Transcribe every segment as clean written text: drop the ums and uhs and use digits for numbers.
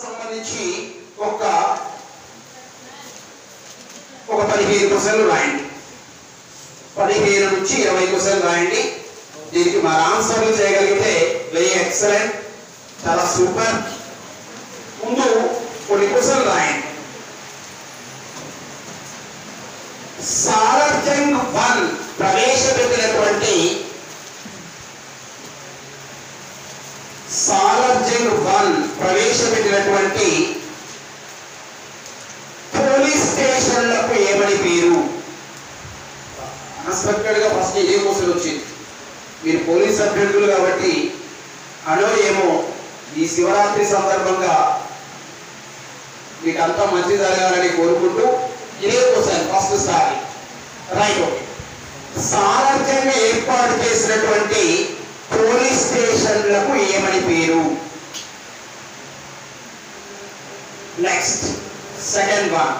సంబంధించి ఒక 15 క్వశ్చన్లు రాయండి. 15 నుంచి 20 క్వశ్చన్లు రాయండి. దీనికి మరి ఆన్సర్లు చేయగలిగితే వెరీ ఎక్సలెంట్, చాలా సూపర్. ముందు కొన్ని క్వశ్చన్లు రాయండి. సారథ్యం 1 ప్రవేశపెట్టినటువంటి పోలీస్ స్టేషన్లకు ఏమని పేరు? అన్ఎక్స్పెక్టెడ్ గా ఫస్ట్ ఏ క్వశ్చన్ వచ్చింది. మీరు పోలీస్ అభ్యర్థులు కాబట్టి అనో ఏమో ఈ శివరాత్రి సందర్భంగా మీకు అంతా మంచి జరగాలని కోరుకుంటూ ఇదే క్వశ్చన్ ఫస్ట్ సారి రైట్. ఓకే, సారథ్యంగా ఏర్పాటు చేసినటువంటి పోలీస్ స్టేషన్లకు ఏమని పేరు? Next second one.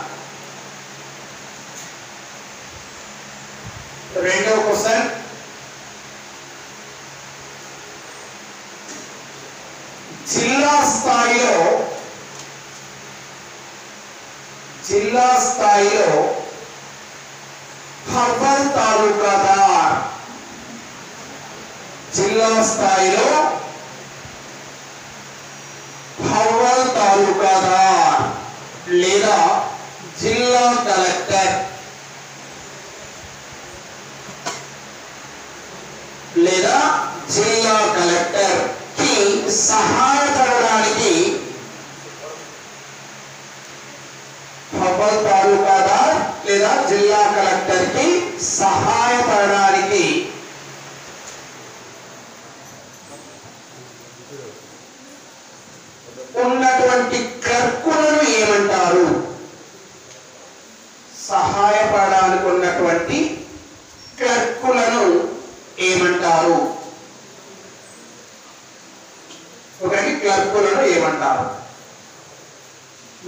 రెండవ క్వశ్చన్, జిల్లా స్థాయిలో హర్బల్ తాలూకాదార్, జిల్లా స్థాయిలో హర్బల్ తాలూకాదార్ లేదా జిల్లా కలెక్టర్ కి సహాయపడడానికి హర్బల్ తాలూకాదార్ లేదా జిల్లా కలెక్టర్ కి సహాయపడడానికి ఉన్నటువంటి క్లర్కులను ఏమంటారు? సహాయపడడానికి ఉన్నటువంటి క్లర్కులను ఏమంటారు? ఒకటి క్లర్కులను ఏమంటారు?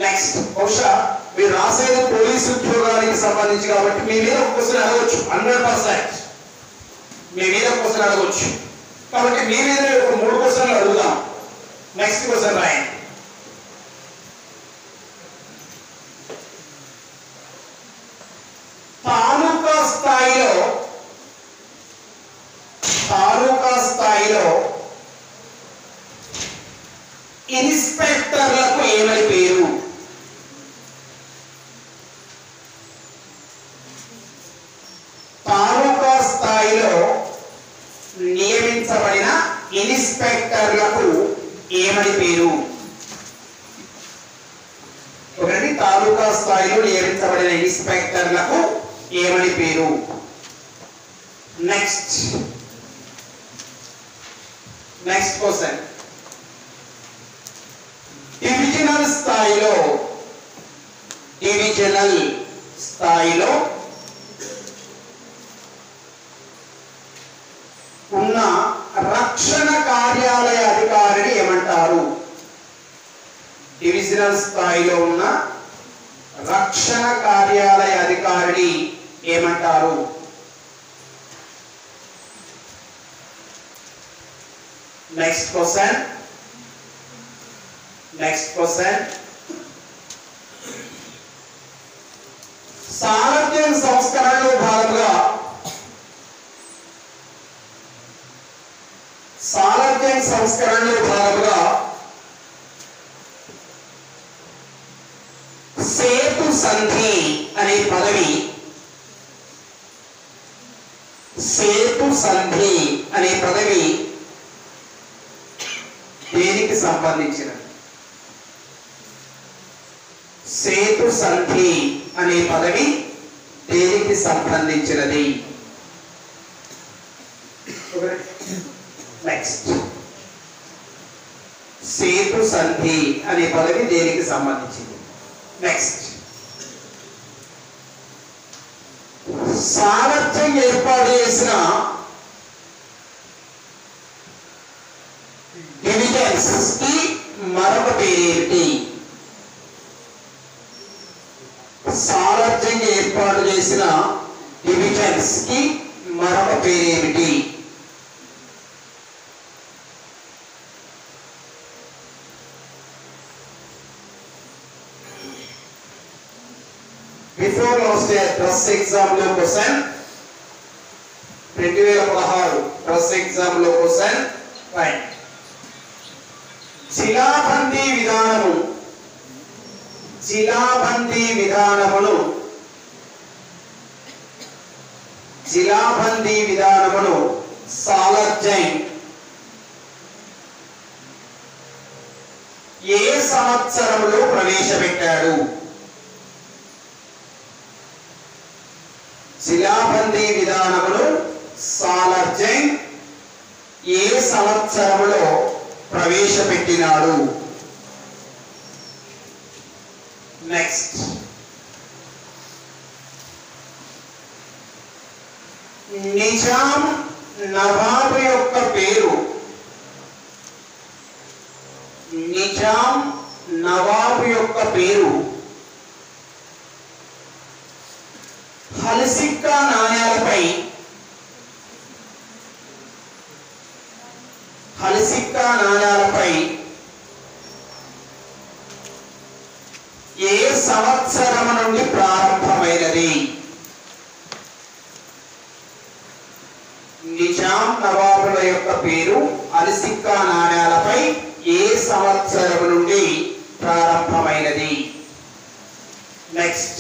నెక్స్ట్, బహుశా మీరు రాసేది పోలీసు ఉద్యోగానికి సంబంధించి కాబట్టి మీ మీద ఒక క్వశ్చన్ అడగవచ్చు. 100% మీ మీద ఒక క్వశ్చన్ అడగవచ్చు. కాబట్టి మీ మీద ఒక 3 క్వశ్చన్లు అడుగుదాం. నెక్స్ట్ క్వశ్చన్ రాయండి. తాలూకా స్థాయిలో ఇన్స్పెక్టర్లకు ఏమని పేరు? తాలూకా స్థాయిలో నియమించబడిన ఇన్స్పెక్టర్లకు ఏమని పేరు? ఒకటి, తాలూకా స్థాయిలో నియమించబడిన ఇన్స్పెక్టర్లకు ఏమని పేరు? నెక్స్ట్ క్వశ్చన్, డివిజనల్ స్థాయిలో ఉన్న రక్షణ కార్యాలయ అధికారిని ఏమంటారు? డివిజనల్ స్థాయిలో ఉన్న రక్షణ కార్యాలయ అధికారిని ఏమంటారు? నెక్స్ట్ క్వశ్చన్, సారథ్యం సంస్కరణలో భాగంగా సేతు సంధి అనే పదవి దేనికి సంబంధించినది? సేతు సంధి అనే పదవి దేనికి సంబంధించినది? నెక్స్ట్, సేతు సంధి అనే పదవి దేనికి సంబంధించింది? నెక్స్ట్, సారథ్యం ఏర్పాటు చేసిన డివిజన్స్ కి మరొక పేరేమిటి? సారథ్యం ఏర్పాటు చేసిన డివిజన్స్ కి మరొక పేరేమిటి? Before last year dress exam లో క్వశ్చన్ 2016 డ్రెస్ ఎగ్జామ్ లో క్వశ్చన్ రైట్. జిలాబందీ విధానమును సాలర్జంగ్ ఏ సంవత్సరంలో ప్రవేశపెట్టాడు? జిలాబందీ విధానమును సాలర్జంగ్ ఏ సంవత్సరంలో ప్రవేశపెట్టినాడు? నెక్స్ట్, నిజాం నవాబు యొక్క పేరు హల్సిక్కా నాణ్యాలపై ఏ సంవత్సరం నుండి ప్రారంభమైనది? నిజాం నవాబుల యొక్క పేరు హల్సిక్కా నాణ్యాలపై ఏ సంవత్సరం నుండి ప్రారంభమైనది? నెక్స్ట్,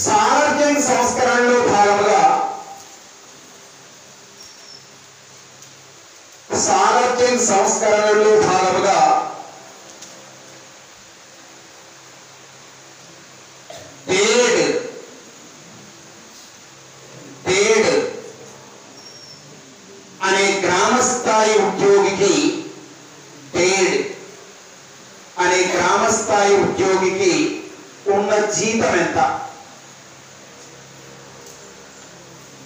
సాలర్జంగ్ సంస్కరణలో భాగముగా డేడ్ అనే గ్రామ స్థాయి ఉద్యోగికి ఉన్న జీతం ఎంత?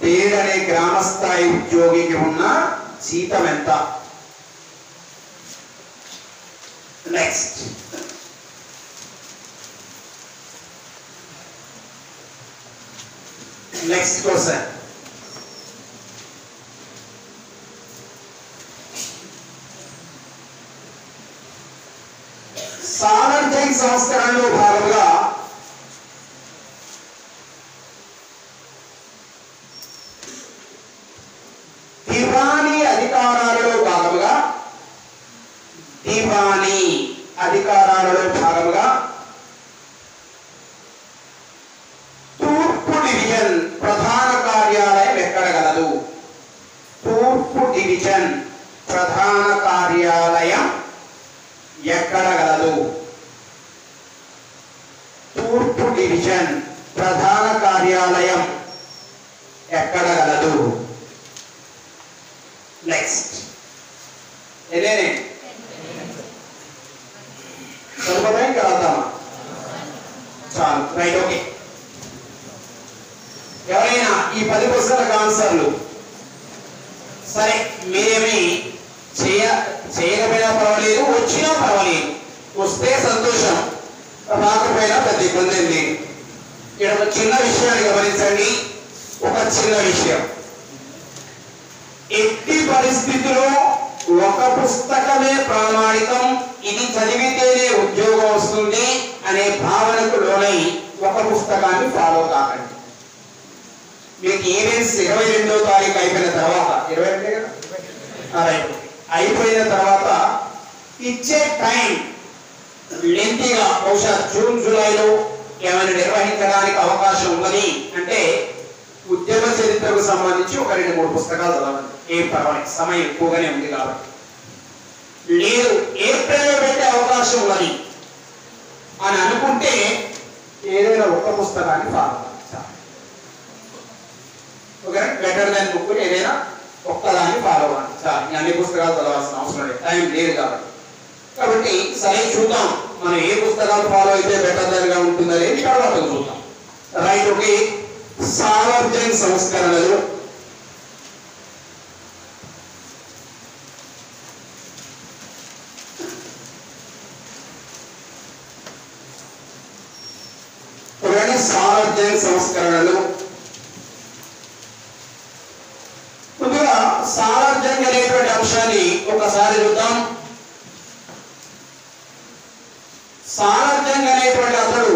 డేడ్ అనే గ్రామ స్థాయి ఉద్యోగికి ఉన్న జీతం ఎంత? నెక్స్ట్, క్వశ్చన్, సాలర్జంగ్ సంస్కరణలో భాగంగా దివానీ అధికారాలలో భాగంగా తూర్పు డివిజన్ ప్రధాన కార్యాలయం ఎక్కడ గలదు? తూర్పు డివిజన్ ప్రధాన కార్యాలయం ఎక్కడ గలదు? తూర్పు డివిజన్ ప్రధాన కార్యాలయం ఎక్కడ గలదు? నెక్స్ట్, ఎన్నేనే సరిపోతాయి ఇంకా రాద్దామా? చాలు, రైట్, ఓకే. ఎవరైనా ఈ 10 క్వశ్చన్లకు ఆన్సర్లు సరే మీరేమి చేయకపోయినా పర్వాలేదు, వచ్చినా పర్వాలేదు, వస్తే సంతోషం, రాకపోయినా పెద్ద ఇబ్బంది ఏంటి. ఇక్కడ ఒక చిన్న విషయాన్ని గమనించండి. ఒక చిన్న విషయం, ఎట్టి పరిస్థితిలో ఒక పుస్తకమే ప్రామాణికం, ఇది చదివితేనే ఉద్యోగం వస్తుంది అనే భావనకు లోనై ఒక పుస్తకాన్ని ఫాలో కాకండి. మీకు ఈవెంట్స్ 22వ తారీఖు అయిపోయిన తర్వాత, 22 కదా, అయిపోయిన తర్వాత ఇచ్చే టైం లెంతీగా బహుశా జూన్ జూలైలో ఏమైనా నిర్వహించడానికి అవకాశం ఉన్నది అంటే ఉద్యమ చరిత్రకు సంబంధించి ఒక 2-3 పుస్తకాలు చదవండి, ఏం పర్వాలేదు, సమయం ఎక్కువగానే ఉంది కాబట్టి. లేదు ఏప్రిల్లో పెట్టే అవకాశం ఉన్నది అని అనుకుంటే ఏదైనా ఒక పుస్తకాన్ని ఫాలో బెటర్ దాన్ బుక్, ఏదైనా ఒక్కదాన్ని ఫాలో అవ్వండి చాలు. అన్ని పుస్తకాలు చదవాల్సిన అవసరం లేదు, టైం లేదు కాబట్టి సరే చూద్దాం మనం ఏ పుస్తకాలు ఫాలో అయితే బెటర్ దాన్ గా ఉంటుందనేది తర్వాత చూద్దాం. Right, okay. సాలర్జంగ్ సంస్కరణలు ముందుగా సాలర్జంగ్ అనేటువంటి అంశాన్ని ఒకసారి చూద్దాం. సారథ్యంగా అనేటువంటి అతడు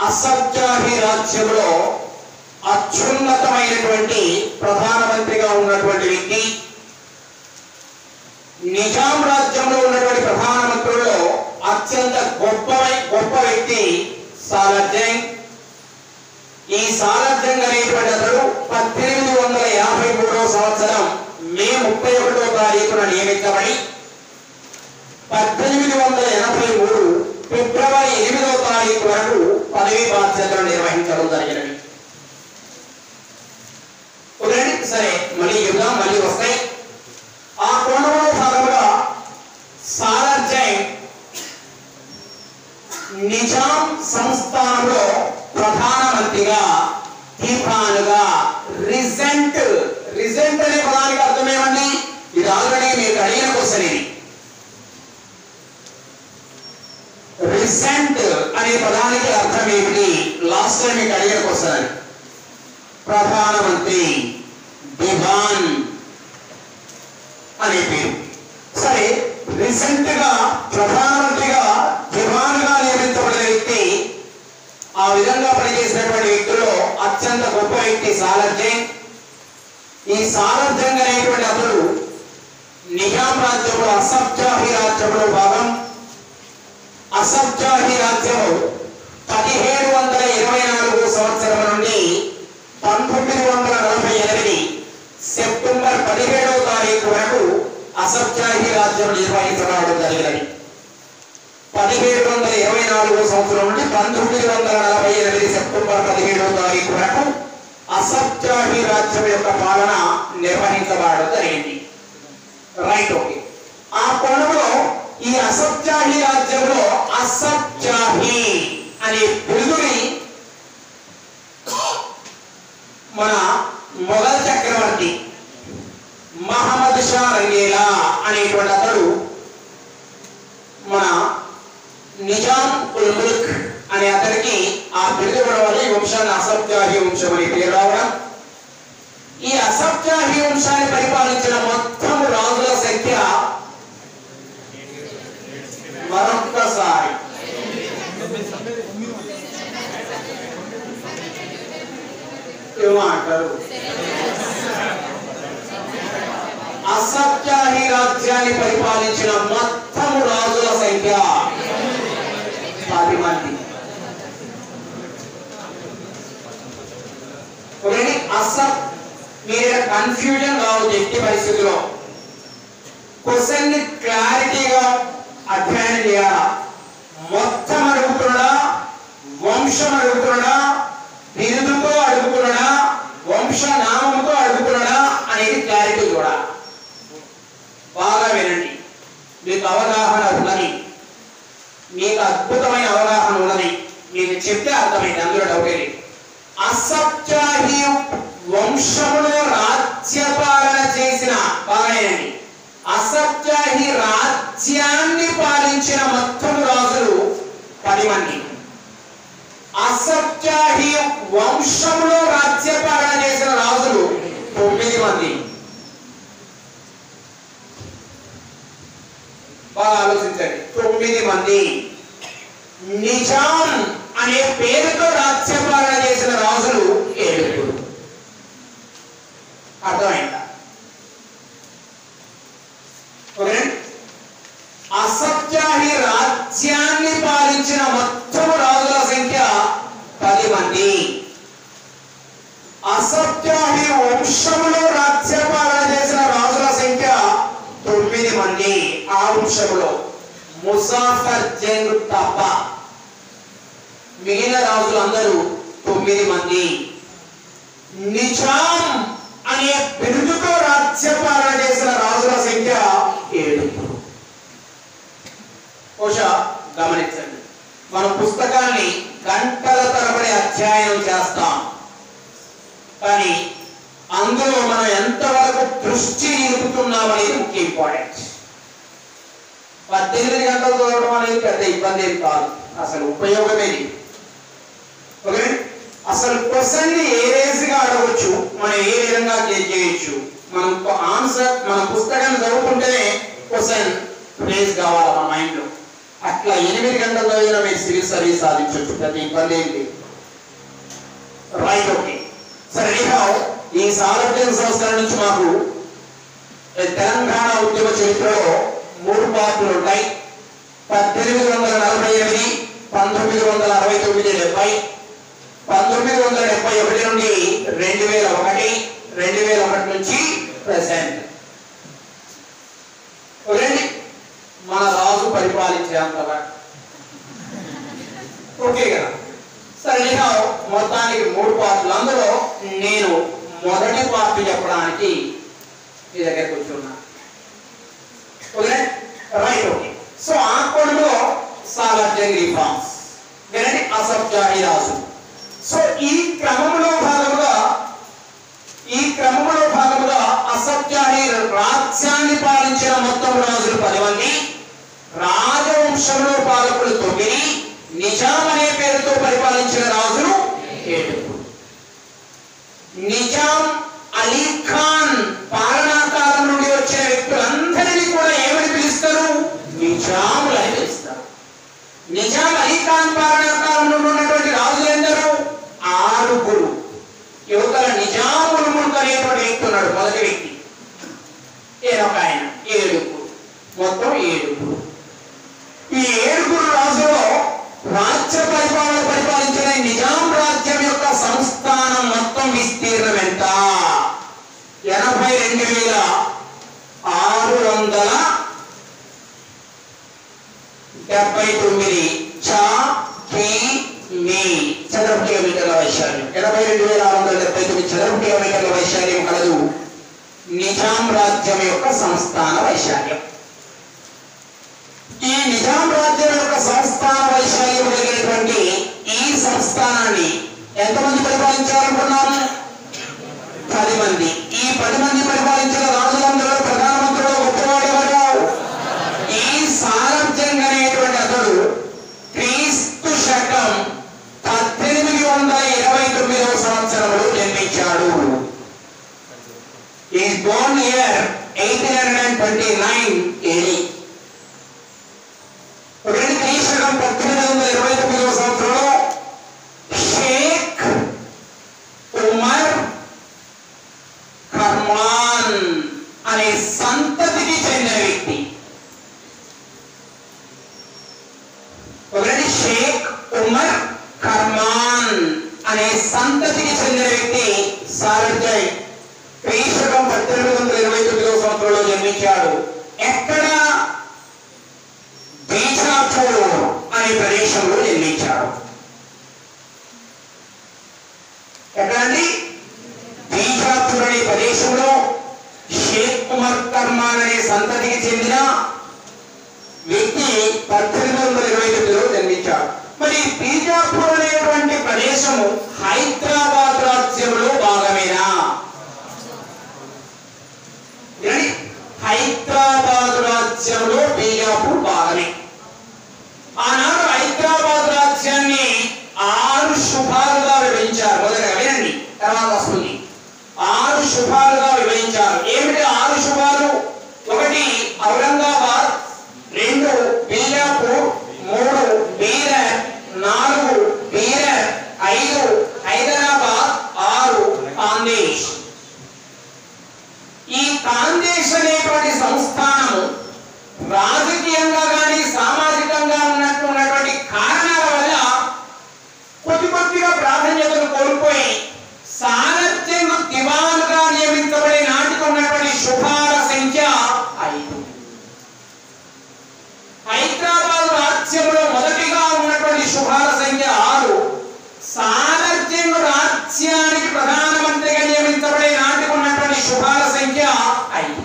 అసబ్జాహీ రాజ్యంలో అత్యున్నతమైనటువంటి ప్రధానమంత్రిగా ఉన్నటువంటి వ్యక్తి. నిజాం రాజ్యంలో ఉన్నటువంటి ప్రధానమంత్రుల్లో అత్యంత గొప్ప వ్యక్తి సాలార్జంగ్. ఈ సాలార్జంగ్ అనేటువంటి అతడు 1853 సంవత్సరం మే 31వ తారీఖున నియమించబడి 1883 ఫిబ్రవరి 8వ తారీఖు వరకు పదవి బాధ్యతలు నిర్వహించడం జరిగినవి. సరే, మళ్ళీ యుద్ధం మళ్ళీ వస్తాయి. ఆ కోణంలో భాగంగా సాలార్జంగ్ నిజాం సంస్థానంలో ప్రధానమంత్రిగా దివాన్గా రిజెంట్ అనే పదానికి అర్థం ఏమండి? ఇది ఆల్రెడీ మీకు అడిగిన క్వశ్చన్. ఇది రిజెంట్ అనే పదానికి అర్థం ఏమిటి? లాస్ట్ టైం మీకు అడిగిన క్వశ్చన్ అది. ప్రధానమంత్రి, దివాన్ అనే పేరు. సరే, రీసెంట్ గా ప్రధానమంత్రిగా దివాన్ గా నియమించబడిన వ్యక్తి, ఆ విధంగా పనిచేసినటువంటి వ్యక్తుల్లో అత్యంత గొప్ప వ్యక్తి సాలార్జంగ్. ఈ సాలార్జంగ్ అనేటువంటి అతడు నిజాం రాజ్యంలో అసబ్జాహీ రాజ్యంలో భాగం. అసబ్జాహీ రాజ్యము 1724 సంవత్సరం నుండి 1948 సెప్టెంబర్ 17వ తారీఖు వరకు అసబ్జాహీ రాజ్యం నిర్వహించబడడం జరిగినది. 1724 సంవత్సరం నుండి 1948 సెప్టెంబర్ 17వ తారీఖు వరకు అసబ్జాహీ రాజ్యం యొక్క పాలన నిర్వహించబడడం జరిగింది. Right, okay. ఆ కోణంలో ఈ అసబ్జాహీ రాజ్యంలో అసబ్జాహీ అనే బిరుదుని మన మొఘల్ చక్రవర్తి మహమ్మద్ షా రంగేలా అనేటువంటి అతడు మన నిజాం ఉల్ ముల్క్ అనే అతడికి ఆ బిరుదు ఇవ్వడం వల్ల ఈ వంశాన్ని అసబ్జాహీ వంశం అని పేరు రావడం. ఈ అసబ్జాహీ వంశాన్ని పరిపాలించిన మొత్తం రాజుల సంఖ్య మరొక్కసారి ఏమంటారు? అసబ్జాహీ రాజ్యాన్ని పరిపాలించిన మొత్తం రాజుల సంఖ్య 10 మంది. మీరు కన్ఫ్యూజన్ కావచ్చు ఎట్టి పరిస్థితుల్లో. క్వశ్చన్ ని క్లారిటీగా అధ్యయనం చేయాలా. మొత్తం అడుగుతున్నాడా, వంశం అడుగుతున్నాడా, బిరుదుతో అడుగుతున్నాడా, వంశనామంతో అడుగుతున్నాడా అనేది క్లారిటీ కూడా. బాగా వినండి, మీకు అవగాహన ఉన్నది, మీకు అద్భుతమైన అవగాహన ఉన్నది. మీకు చెప్తే అర్థమైంది, అందులో డౌట్ లేదు. అసబ్జాహీ వంశములో రాజ్యపాలన చేసిన, బాగా వినండి, అసబ్జాహీ రాజ్యాన్ని పాలించిన మొత్తం రాజులు 10 మంది. అసబ్జాహీ వంశంలో రాజ్యపాలన చేసిన రాజులు 9 మంది. బాగా ఆలోచించండి, 9 మంది. నిజాం అనే పేరుతో రాజ్యపాలన చేసిన రాజులు 7. అర్థమైందా? అసబ్జాహీ రాజ్యాన్ని పాలించిన మొత్తం రాజుల సంఖ్య 10 మంది. అసబ్జాహీ వంశంలో రాజ్యపాలన చేసిన రాజుల సంఖ్య 9 మంది. ఆ వంశంలో ముజాఫర్ జంగ్ తప్ప మిగిలిన రాజులందరూ 9 మంది. నిజాం అనే బిరుదుతో రాజ్యపాలన చేసిన రాజుల సంఖ్య 7. బహుశా గమనించండి, మన పుస్తకాన్ని గంటల తరబడి అధ్యయనం చేస్తాం, కానీ అందులో మనం ఎంతవరకు దృష్టి నిలుపుతున్నాం అనేది ముఖ్య ఇంపార్టెంట్. 18 గంటలు చదవడం అనేది పెద్ద ఇబ్బంది ఏం కాదు, అసలు ఉపయోగమేది. ఓకే, అసలు క్వశ్చన్ ని ఏ రేసుగా అడగవచ్చు, మనం ఏ విధంగా చేయొచ్చు. మనం ఆన్సర్ మన పుస్తకాన్ని చదువుకుంటేనే క్వశ్చన్ రేస్ కావాలి మన మైండ్ లో. అట్లా 8 గంటల్లో అయినా మీరు సివిల్ సర్వీస్ సాధించవచ్చు, ప్రతి ఇబ్బంది ఏంటి. Right, okay. సరే, ఈ సారథ్యం సంస్కరణ నుంచి మాకు తెలంగాణ ఉద్యమ చరిత్రలో 3 పార్టులు ఉంటాయి. 1848, 1969, 70, 1971 నుండి 2001, 2001 నుంచి ప్రెసెంట్. మన రాజు పరిపాలించేంతగా ఓకే కదా. సరే, మొత్తానికి 3 పార్టులు. అందులో నేను మొదటి పార్ట్ చెప్పడానికి మీ దగ్గర కూర్చున్నా. Okay, right, okay. సో ఆ కోణంలో సారథ్యం రిఫార్మ్స్, అసఫ్ జాహీ రాజు. సో ఈ క్రమంలో భాగముగా అసఫ్ జాహీ రాజ్యాన్ని పాలించిన మొత్తం రాజులు 10 మంది, రాజవంశంలో పాలకులు 9, నిజాం అనే పేరుతో పరిపాలించిన రాజులు 7. నిజాం అలీ ఖాన్ పాలనా కాలం నుండి వచ్చిన వ్యక్తులందరినీ కూడా ఏమని పిలుస్తారు? నిజాములు అని పిలుస్తారు. నిజాం అలీ ఖాన్ పాలనా కాలం నుండి ఉన్నటువంటి రాజులు ఎందరూ? 6. యువతల నిజాముల్ ముల్క్ అనేటువంటి వ్యక్తి ఉన్నాడు, మొదటి వ్యక్తి. ఒక ఆయన 7, మొత్తం 7. ఈ 7 రాజులో రాజ్య పరిపాలన పరిపాలించిన నిజాం రాజ్యం యొక్క సంస్థానం మొత్తం విస్తీర్ణం ఎంత? 82,679 చదరపు కిలోమీటర్ల వైశాల్యం. 82,679 చదరపు కిలోమీటర్ల వైశాల్యం కలదు నిజాం రాజ్యం యొక్క సంస్థాన వైశాల్యం. ఈ నిజాం రాజ్యం యొక్క సంస్థాన వైశాల్యం కలిగినటువంటి ఈ సంస్థానాన్ని ఎంతమంది పరిపాలించాలనుకున్నాము? 10 మంది. ఈ 10 మంది పరిపాలించిన రాజులందరూ ప్రధానమంత్రులు గొప్పవాడు ఎవరు? ఈ సారథ్యం అనేటువంటి అతడు క్రీస్తు శకం 1829వ సంవత్సరంలో జన్మించాడు. He is born year 1829 AD. క్రీస్తుశకం 1829వ సంవత్సరంలో షేక్ ఉమర్ కర్మాన్ అనే సంతతికి చెందిన వ్యక్తి. షేక్ ఉమర్ కర్మాన్ అనే సంతతికి చెందిన వ్యక్తి సారథ్యం క్రీస్తుశకం 1829వ సంవత్సరంలో జన్మించాడు. ఎక్కడ? బీజాపూర్ అనే ప్రదేశంలో జన్మించాడు. ఎక్కడండి? బీజాపూర్ అనే ప్రదేశంలో షేక్ ఉమర్ కర్మాన్ అనే సంతతికి చెందిన వ్యక్తి 1829లో జన్మించాడు. మరి బీజాపూర్ అనేటువంటి ప్రదేశము హైదరాబాద్ రాజ్యంలో భాగమేనా? హైదరాబాద్ రాజ్యంలో బీజాపూర్ భాగమే. ఆనాడు హైదరాబాద్ రాజ్యాన్ని 6 శుభాలుగా విభజించారు. మొదటగా వినండి, తర్వాత వస్తుంది. 6 శుభాలుగా విభజించారు. ఏమిటి 6 శుభాలు? 1 ఔరంగాబాద్, 2 బీజాపూర్, 3 బీదర్, 4 బీరర్, 5 హైదరాబాద్, 6 కాందేశ్. ఈ కాందేశ్ అనేటువంటి సంస్థానము రాజకీయంగా కానీ సామాజికంగా ఉన్నటువంటి కారణాల వల్ల కొద్దిగా ప్రాధాన్యతను కోల్పోయి సారథ్యం దివానుగా నియమించబడే నాటికి ఉన్నటువంటి శుభాల సంఖ్య 5. హైదరాబాద్ రాజ్యంలో మొదటిగా ఉన్నటువంటి శుభాల సంఖ్య 6. సారథ్యం రాజ్యానికి ప్రధానమంత్రిగా నియమించబడే నాటికి ఉన్నటువంటి శుభాల సంఖ్య 5.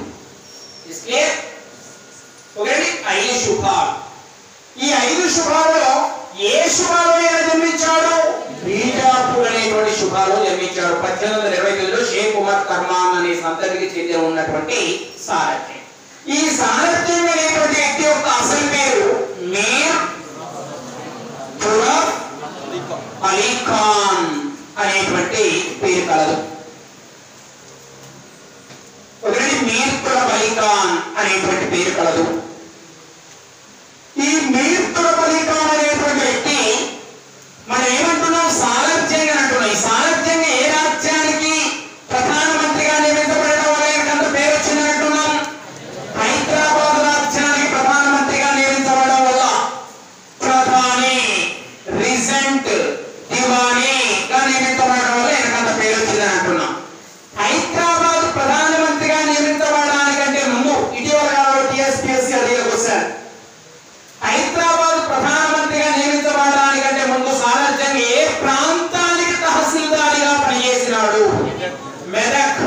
5 శుభాలు. ఈ 5 శుభాలలో ఏ శుభాలు జన్మించాడు? బీజాపూర్ అనేటువంటి శుభాలు జన్మించాడు. 1829లో షేక్ ఉమర్ కర్మాన్ అనే సంతతికి చెందిన ఉన్నటువంటి సారథ్యం. ఈ సారథ్యం అనేటువంటి వ్యక్తి యొక్క అసలు పేరు మీర్ తురఫ్ అలీ ఖాన్ అనేటువంటి పేరు కలదు. మీర్ తురఫ్ అలీ ఖాన్ అనేటువంటి పేరు కలదు. ఈ మీర్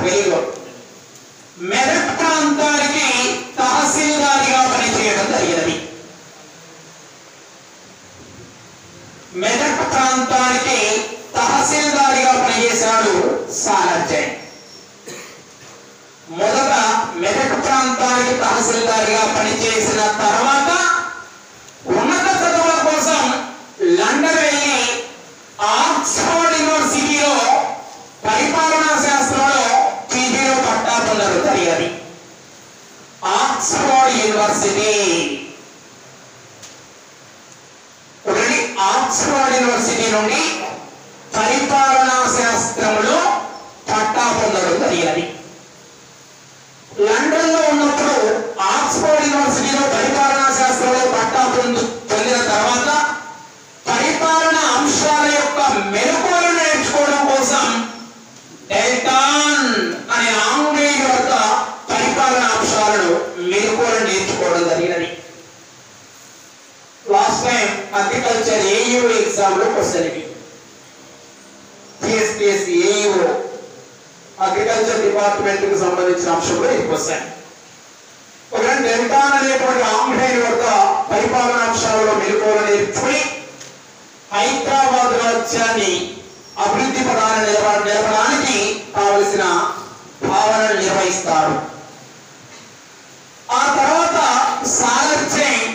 వెరీ గుడ్. మెదక్ ప్రాంతానికి తహసీల్దారిగా పనిచేయడం జరిగినది. మెదక్ ప్రాంతానికి తహసీల్దారిగా పనిచేశాడు సాలర్జంగ్. మొదట మెదక్ ప్రాంతానికి తహసీల్దారిగా పనిచేసిన తర్వాత ఉన్నత చదువుల కోసం లండన్ వెళ్ళి ఆక్స్ఫర్డ్ యూనివర్సిటీలో పరిపాలనా శాస్త్రంలో పీజీలో పట్టా పొందడం జరిగింది. ఆక్స్ఫర్డ్ యూనివర్సిటీ ఆక్స్ఫర్డ్ యూనివర్సిటీ నుండి పరిపాలనా శాస్త్రంలో పట్టా పొందడం జరిగింది. లండన్ లో ఉన్నప్పుడు ఆక్స్ఫర్డ్ యూనివర్సిటీలో పరిపాలనా శాస్త్రంలో పట్టా పొందిన తర్వాత పరిపాలన అంశాల యొక్క మెరుగులు నేర్చుకోవడం కోసం డెల్టాన్ అనే ఆంగ్లేయ వద్ద పరిపాలన అంశాలను మెరుగులు నేర్చుకోవడం జరిగినది. Last time agriculture AU exam లో క్వశ్చన్ ఇది. టిఎస్పిఎస్ ఏయూ అగ్రికల్చర్ డిపార్ట్మెంట్ కి సంబంధించిన అంశంలో ఇది క్వశ్చన్. ఒక డెల్టాన్ అనేటువంటి ఆంగ్లేయ వద్ద పరిపాలన అంశాలలో మెరుగులు నేర్చుకుని హైదరాబాద్ రాజ్యాన్ని అభివృద్ధి పదాలను నిలపడానికి కావలసిన భావనలు నిర్వహిస్తారు. ఆ తర్వాత సాలర్జంగ్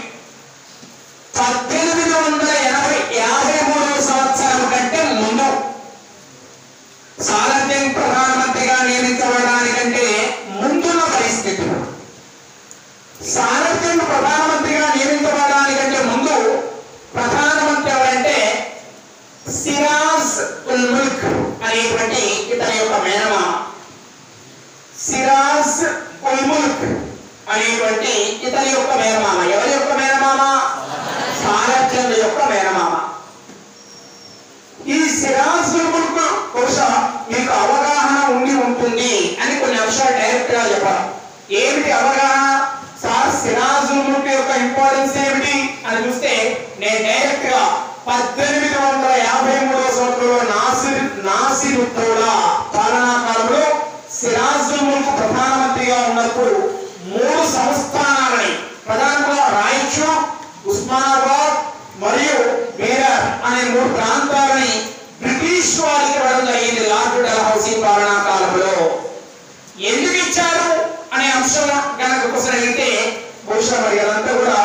1853 సంవత్సరం కంటే ముందు సాలర్జంగ్ ప్రధానమంత్రిగా నియమించబడడానికంటే ముందున్న పరిస్థితి. సాలర్జంగ్ ప్రధానమంత్రిగా నియమించబడడానికంటే ముందు ప్రధానమంత్రి ఎవరంటే సిరాజ్ ఉల్ ముల్క్ అనేటువంటి ఇతని యొక్క మేనమామ. సిరాజ్ ఉల్ ముల్క్ అనేటువంటి ఇతని యొక్క మేనమామ. ఎవరి యొక్క మేనమామ? సాలర్జంగ్ యొక్క మేనమామ. ఈ సిరాజ్ ఉల్ ముల్క్ బహుశా మీకు అవగాహన ఉండి ఉంటుంది అని కొన్ని అంశాలు డైరెక్ట్ గా చెప్పాలి. ఏమిటి అవగాహన? సార్ సిరాజ్ ఉల్ ముల్క్ యొక్క ఇంపార్టెన్స్ ఏమిటి అని చూస్తే నేను డైరెక్ట్ గా 1853 సంవత్సరంలో నాసిర్ ఉద్దౌలా పాలనా కాలంలో సిరాజ్ ఉల్ ముల్క్ ప్రధానమంత్రిగా ఉన్నప్పుడు 3 సంస్థానాలని ప్రధానంగా రాయచూర్, ఉస్మానాబాద్ మరియు బేరర్ అనే 3 ప్రాంతాలని బ్రిటిష్ వారికి ఇవ్వడం జరిగింది లార్డ్ డల్హౌసీ పాలనా కాలంలో. ఎందుకు ఇచ్చారు అనే అంశం కనుక ఒకసారి అడిగితే బహుశా మరి అదంతా కూడా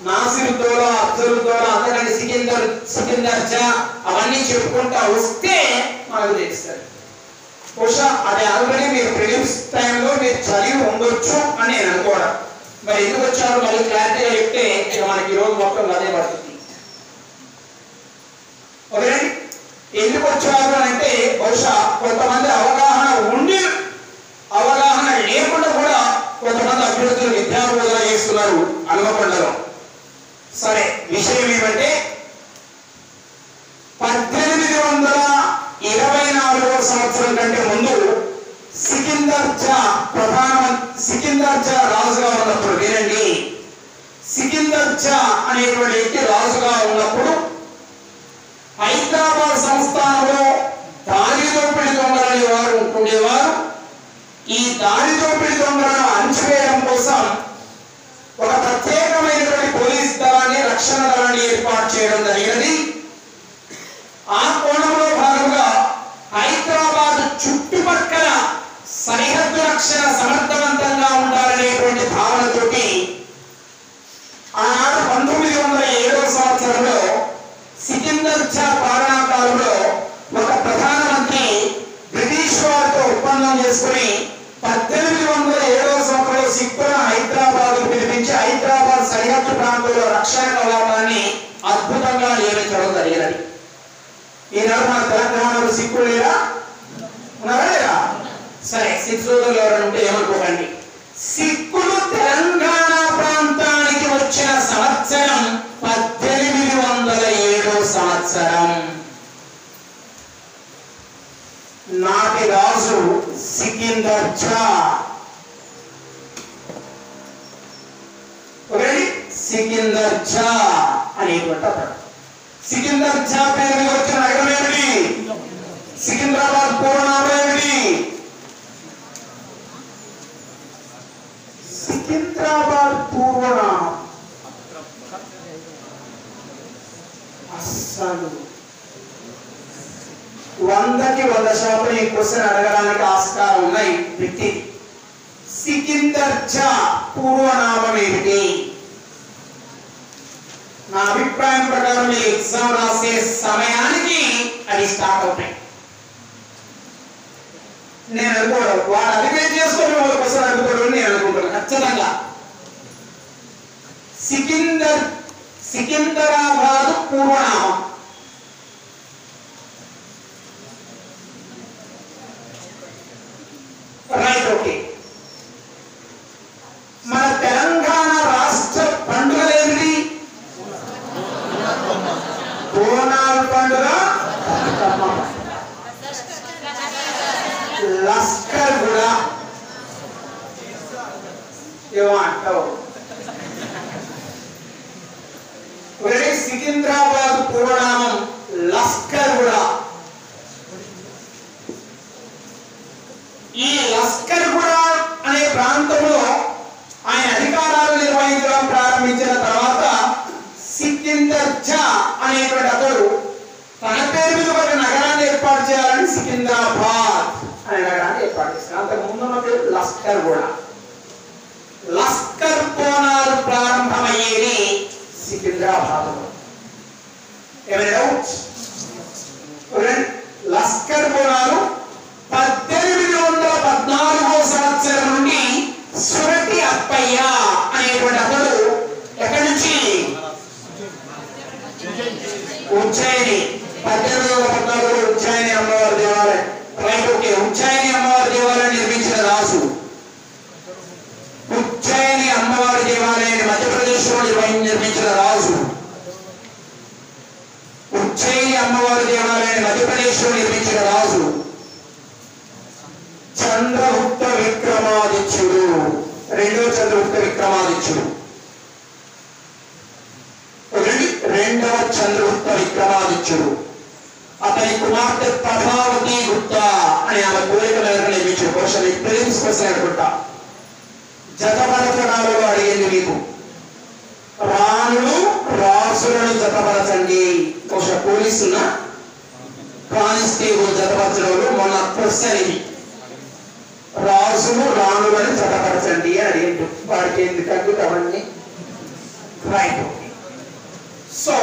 నాసిర్ ఉద్దౌలా, అఫ్జల్ ఉద్దౌలా, అంతకంటే సికిందర్ జా అవన్నీ చెప్పుకుంటా వస్తే మనకు తెలుస్తుంది. బహుశా అది ఆల్రెడీ మీరు ప్రిలిమ్స్ టైంలో మీరు చదివి ఉండొచ్చు అని నేను అనుకోవడం. మరి ఎందుకు వచ్చారు మరి క్లారిటీగా చెప్తే ఇక మనకి ఈరోజు మొత్తం అదే పడుతుంది. ఓకేనండి, ఎందుకు వచ్చారు అని అంటే బహుశా కొంతమంది అవగాహన ఉండి అవగాహన లేకుండా కూడా కొంతమంది అభ్యర్థులు విద్యా బోధన చేస్తున్నారు హన్మకొండలో. సరే, విషయం ఏమంటే 1824 సంవత్సరం కంటే ముందు సికిందర్ జా రాజుగా ఉన్నప్పుడు, వినండి, సికిందర్ జా అనేటువంటి వ్యక్తి రాజుగా ఉన్నప్పుడు హైదరాబాద్ సంస్థానంలో దారి దోపిడీ దొంగలని వారు ఉండేవారు. ఈ దారి దోపిడీ దొంగలను అణచివేయడం కోసం ఒక ప్రత్యేకమైనటువంటి పోలీస్ దళాన్ని, రక్షణ దళాన్ని ఏర్పాటు చేయడం జరిగినది. ఆ కోణంలో భాగంగా హైదరాబాద్ చుట్టుపక్కల సరిహద్దు రక్షణ సమర్థవంతంగా ఉండాలనేటువంటి భావనతోటి ఆనాడు 1907 సంవత్సరంలో సికిందర్ జా పాలనా కాలంలో ఒక ప్రధానమంత్రి బ్రిటిష్ వారితో ఒప్పందం చేసుకుని 1807 సంవత్సరంలో సిక్కులను హైదరాబాద్ పిలిపించి హైదరాబాద్ సరిహద్దు ప్రాంతంలో రక్షణ కవాటాన్ని అద్భుతంగా నియమించడం జరిగినది. ఈనాడు మన తెలంగాణలో సిక్కులు లేరా? ఉన్నారా లేరా? సరే, సిక్స్ రోజులు ఎవరైనా ఉంటే ఏమనుకోకండి. సిక్కులు తెలంగాణ ప్రాంతానికి వచ్చిన సంవత్సరం 1807 సంవత్సరం. నాటి రాజు సికిందర్ జా. సికిందర్ జా అనేటువంటి అతడు. సికిందర్ జా పేరు మీద వచ్చిన నగరం ఏమిటి? సికింద్రాబాద్ పూర్వనామం ఏమిటి? సికింద్రాబాద్ పూర్వనామం అస్సలు 100కి 100% ఈ క్వశ్చన్ అడగడానికి ఆస్కారం ఉన్నాయి. వ్యక్తి సికిందర్ జా పూర్వనామం ఏమిటి? నా అభిప్రాయం ప్రకారం ఈ ఎగ్జామ్ రాసే సమయానికి అది స్టార్ట్ అవుతాయి. నేను అనుకోవడం వాడు అధిపేట్ చేసుకొని వాళ్ళ క్వశ్చన్ అనుకోవడం నేను అనుకుంటున్నాను. ఖచ్చితంగా సికింద్రాబాద్ పూర్వనామం రైట్. ఓకే. మన తెలంగాణ రాష్ట్ర పండుగలు ఏమిటి? బోనాల పండుగ, లస్కర్ కూడా ఏమో అంటావు. సికింద్రాబాద్ పూర్వనామం లస్కర్ కూడా. ఈ లస్కర్ కూడా అనే ప్రాంతంలో ఆయన అధికారాలు నిర్వహించడం ప్రారంభించిన తర్వాత సికిందర్ జా అనేటువంటి అతడు తన పేరు మీద ఒక నగరాన్ని ఏర్పాటు చేయాలని సికింద్రాబాద్ అనే నగరాన్ని ఏర్పాటు చేశారు. అంతకు ముందున్న పేరు లస్కర్ కూడా. లస్కర్ బోనాలు ప్రారంభమయ్యేది సికింద్రాబాద్. ఏమైనా డౌట్స్? లస్కర్ బోనాలు 1814వ సంవత్సరం నుండి సురటి అప్పయ్య అనేటువంటి అతడు ఎక్కడి నుంచి? ఉజ్జయిని. 1814లో ఉజ్జయిని అమ్మవారి దేవాలయం. రైట్. ఓకే. ఉజ్జయిని అమ్మవారి దేవాలయం నిర్మించిన రాజు. ఉజ్జయిని అమ్మవారి దేవాలయాన్ని మధ్యప్రదేశ్ లో నిర్మించిన రాజు. ఉజ్జయిని అమ్మవారి దేవాలయాన్ని మధ్యప్రదేశ్ లో నిర్మించిన రాజు చంద్రగుప్త విక్రమాదిత్యుడు. రెండవ చంద్రగుప్త విక్రమాదిత్యుడు. రెండవ చంద్రగుప్త విక్రమాదిత్యుడు. అతని కుమార్తె ప్రభావతి గుప్తా అని ఆమె కోరిక మేరకు నిర్మించాడు. క్వశ్చన్ ప్రిలిమ్స్ క్వశ్చన్ అనుకుంటా. జతపరచడాలలో అడిగింది మీకు. రాణులు రాసులను జతపరచండి. బహుశా పోలీసున్న కానిస్టేబుల్ జతపరచడంలో మొన్న క్వశ్చన్ ఇది. రాజులు రాణులను జతపరచండి అని అడిగిండు. వాడికి ఎందుకంటే అవన్నీ రైట్. సో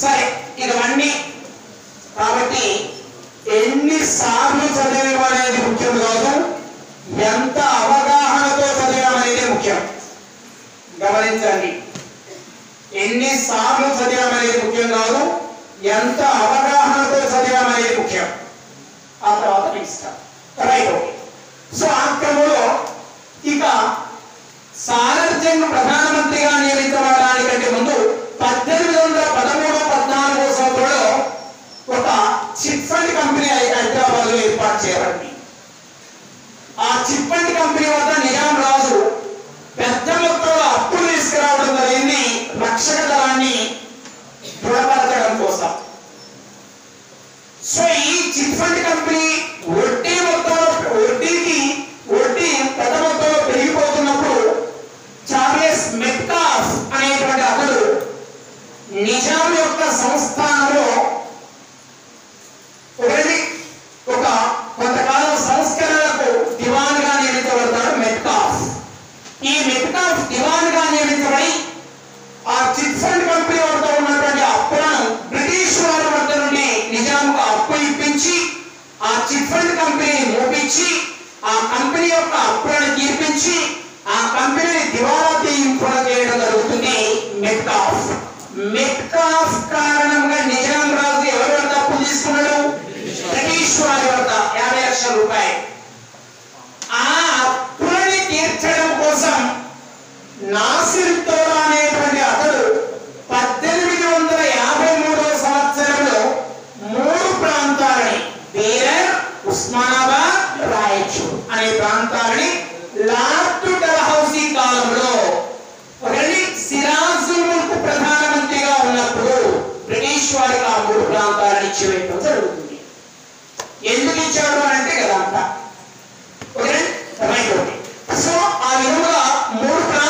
సరే, ఇవన్నీ కాబట్టి ఎన్నిసార్లు చదివేం అనేది ముఖ్యం కాదు, ఎంత అవగాహనతో చదివాం అనేది ముఖ్యం. గమనించండి, ఎన్నిసార్లు చదివాం అనేది ముఖ్యం కాదు, ఎంత అవగాహనతో చదివాం అనేది ముఖ్యం. ఆ తర్వాత ఇస్తాం. రైట్. ఓకే. సో ఆ క్రమంలో ఇక సారథ్యం ప్రధానమంత్రిగా నియమించబడడానికంటే ముందు 1813-14 సంవత్సరంలో ఒక చిట్ ఫండ్ కంపెనీ హైదరాబాద్ లో ఏర్పాటు చేయబడింది. ఆ చిట్ ఫండ్ కంపెనీ వద్ద నిజాం రాజు పెద్ద మొత్తంలో అప్పులు తీసుకురావడం జరిగింది రక్షక దళాన్ని దృఢపరచడం కోసం. సో ఈ చిట్ ఫండ్ కంపెనీ వడ్డీ పెద్ద మొత్తంలో పెరిగిపోతున్నప్పుడు చార్లెస్ మెట్కాఫ్ అనేటువంటి అతడు నిజాం యొక్క సంస్థానంలో ఒక కొంతకాలం సంస్కరణలకు దివాన్గా నియమించబడతాడు మెట్కాఫ్. ఈ మెట్కాఫ్ దివాన్గా నియమించబడి ఆ చిట్ ఫండ్ కంపెనీ వద్ద ఉన్నటువంటి అప్పులను బ్రిటిష్ వారి వద్ద నుండి నిజాంకు అప్పు ఇప్పించి ఆ చిట్ ఫండ్ కంపెనీని మోపించి ఆ కంపెనీ యొక్క అప్పులను తీర్పించి ఆ కంపెనీని దివాలా తీయింపున చేయడం జరుగుతుంది మెట్కాఫ్. మెట్కాఫ్ కారణంగా నిజాం రాజు ఎవరి వద్ద అప్పులు తీసుకున్నాడు? బ్రిటిష్ వారి వద్ద 50 లక్షల రూపాయలు. ఆ అప్పులని తీర్చడం కోసం నాసిర్ దౌలా అనేటువంటి అతడు 1853వ సంవత్సరంలో 3 ప్రాంతాలని బీరర్, ఉస్మానాబాద్, రాయచూర్ అనే ప్రాంతాలని లార్డ్ డల్హౌసీ కాలంలో సిరాజుల్ ముల్క్ ప్రధానమంత్రిగా ఉన్నప్పుడు బ్రిటిష్ వారికి ఆ 3 ప్రాంతాలను ఇచ్చివేయడం జరుగుతుంది. ఎందుకు ఇచ్చాడు అంటే కదా అంట. సో ఆ విధంగా 3 ప్రాంతాలు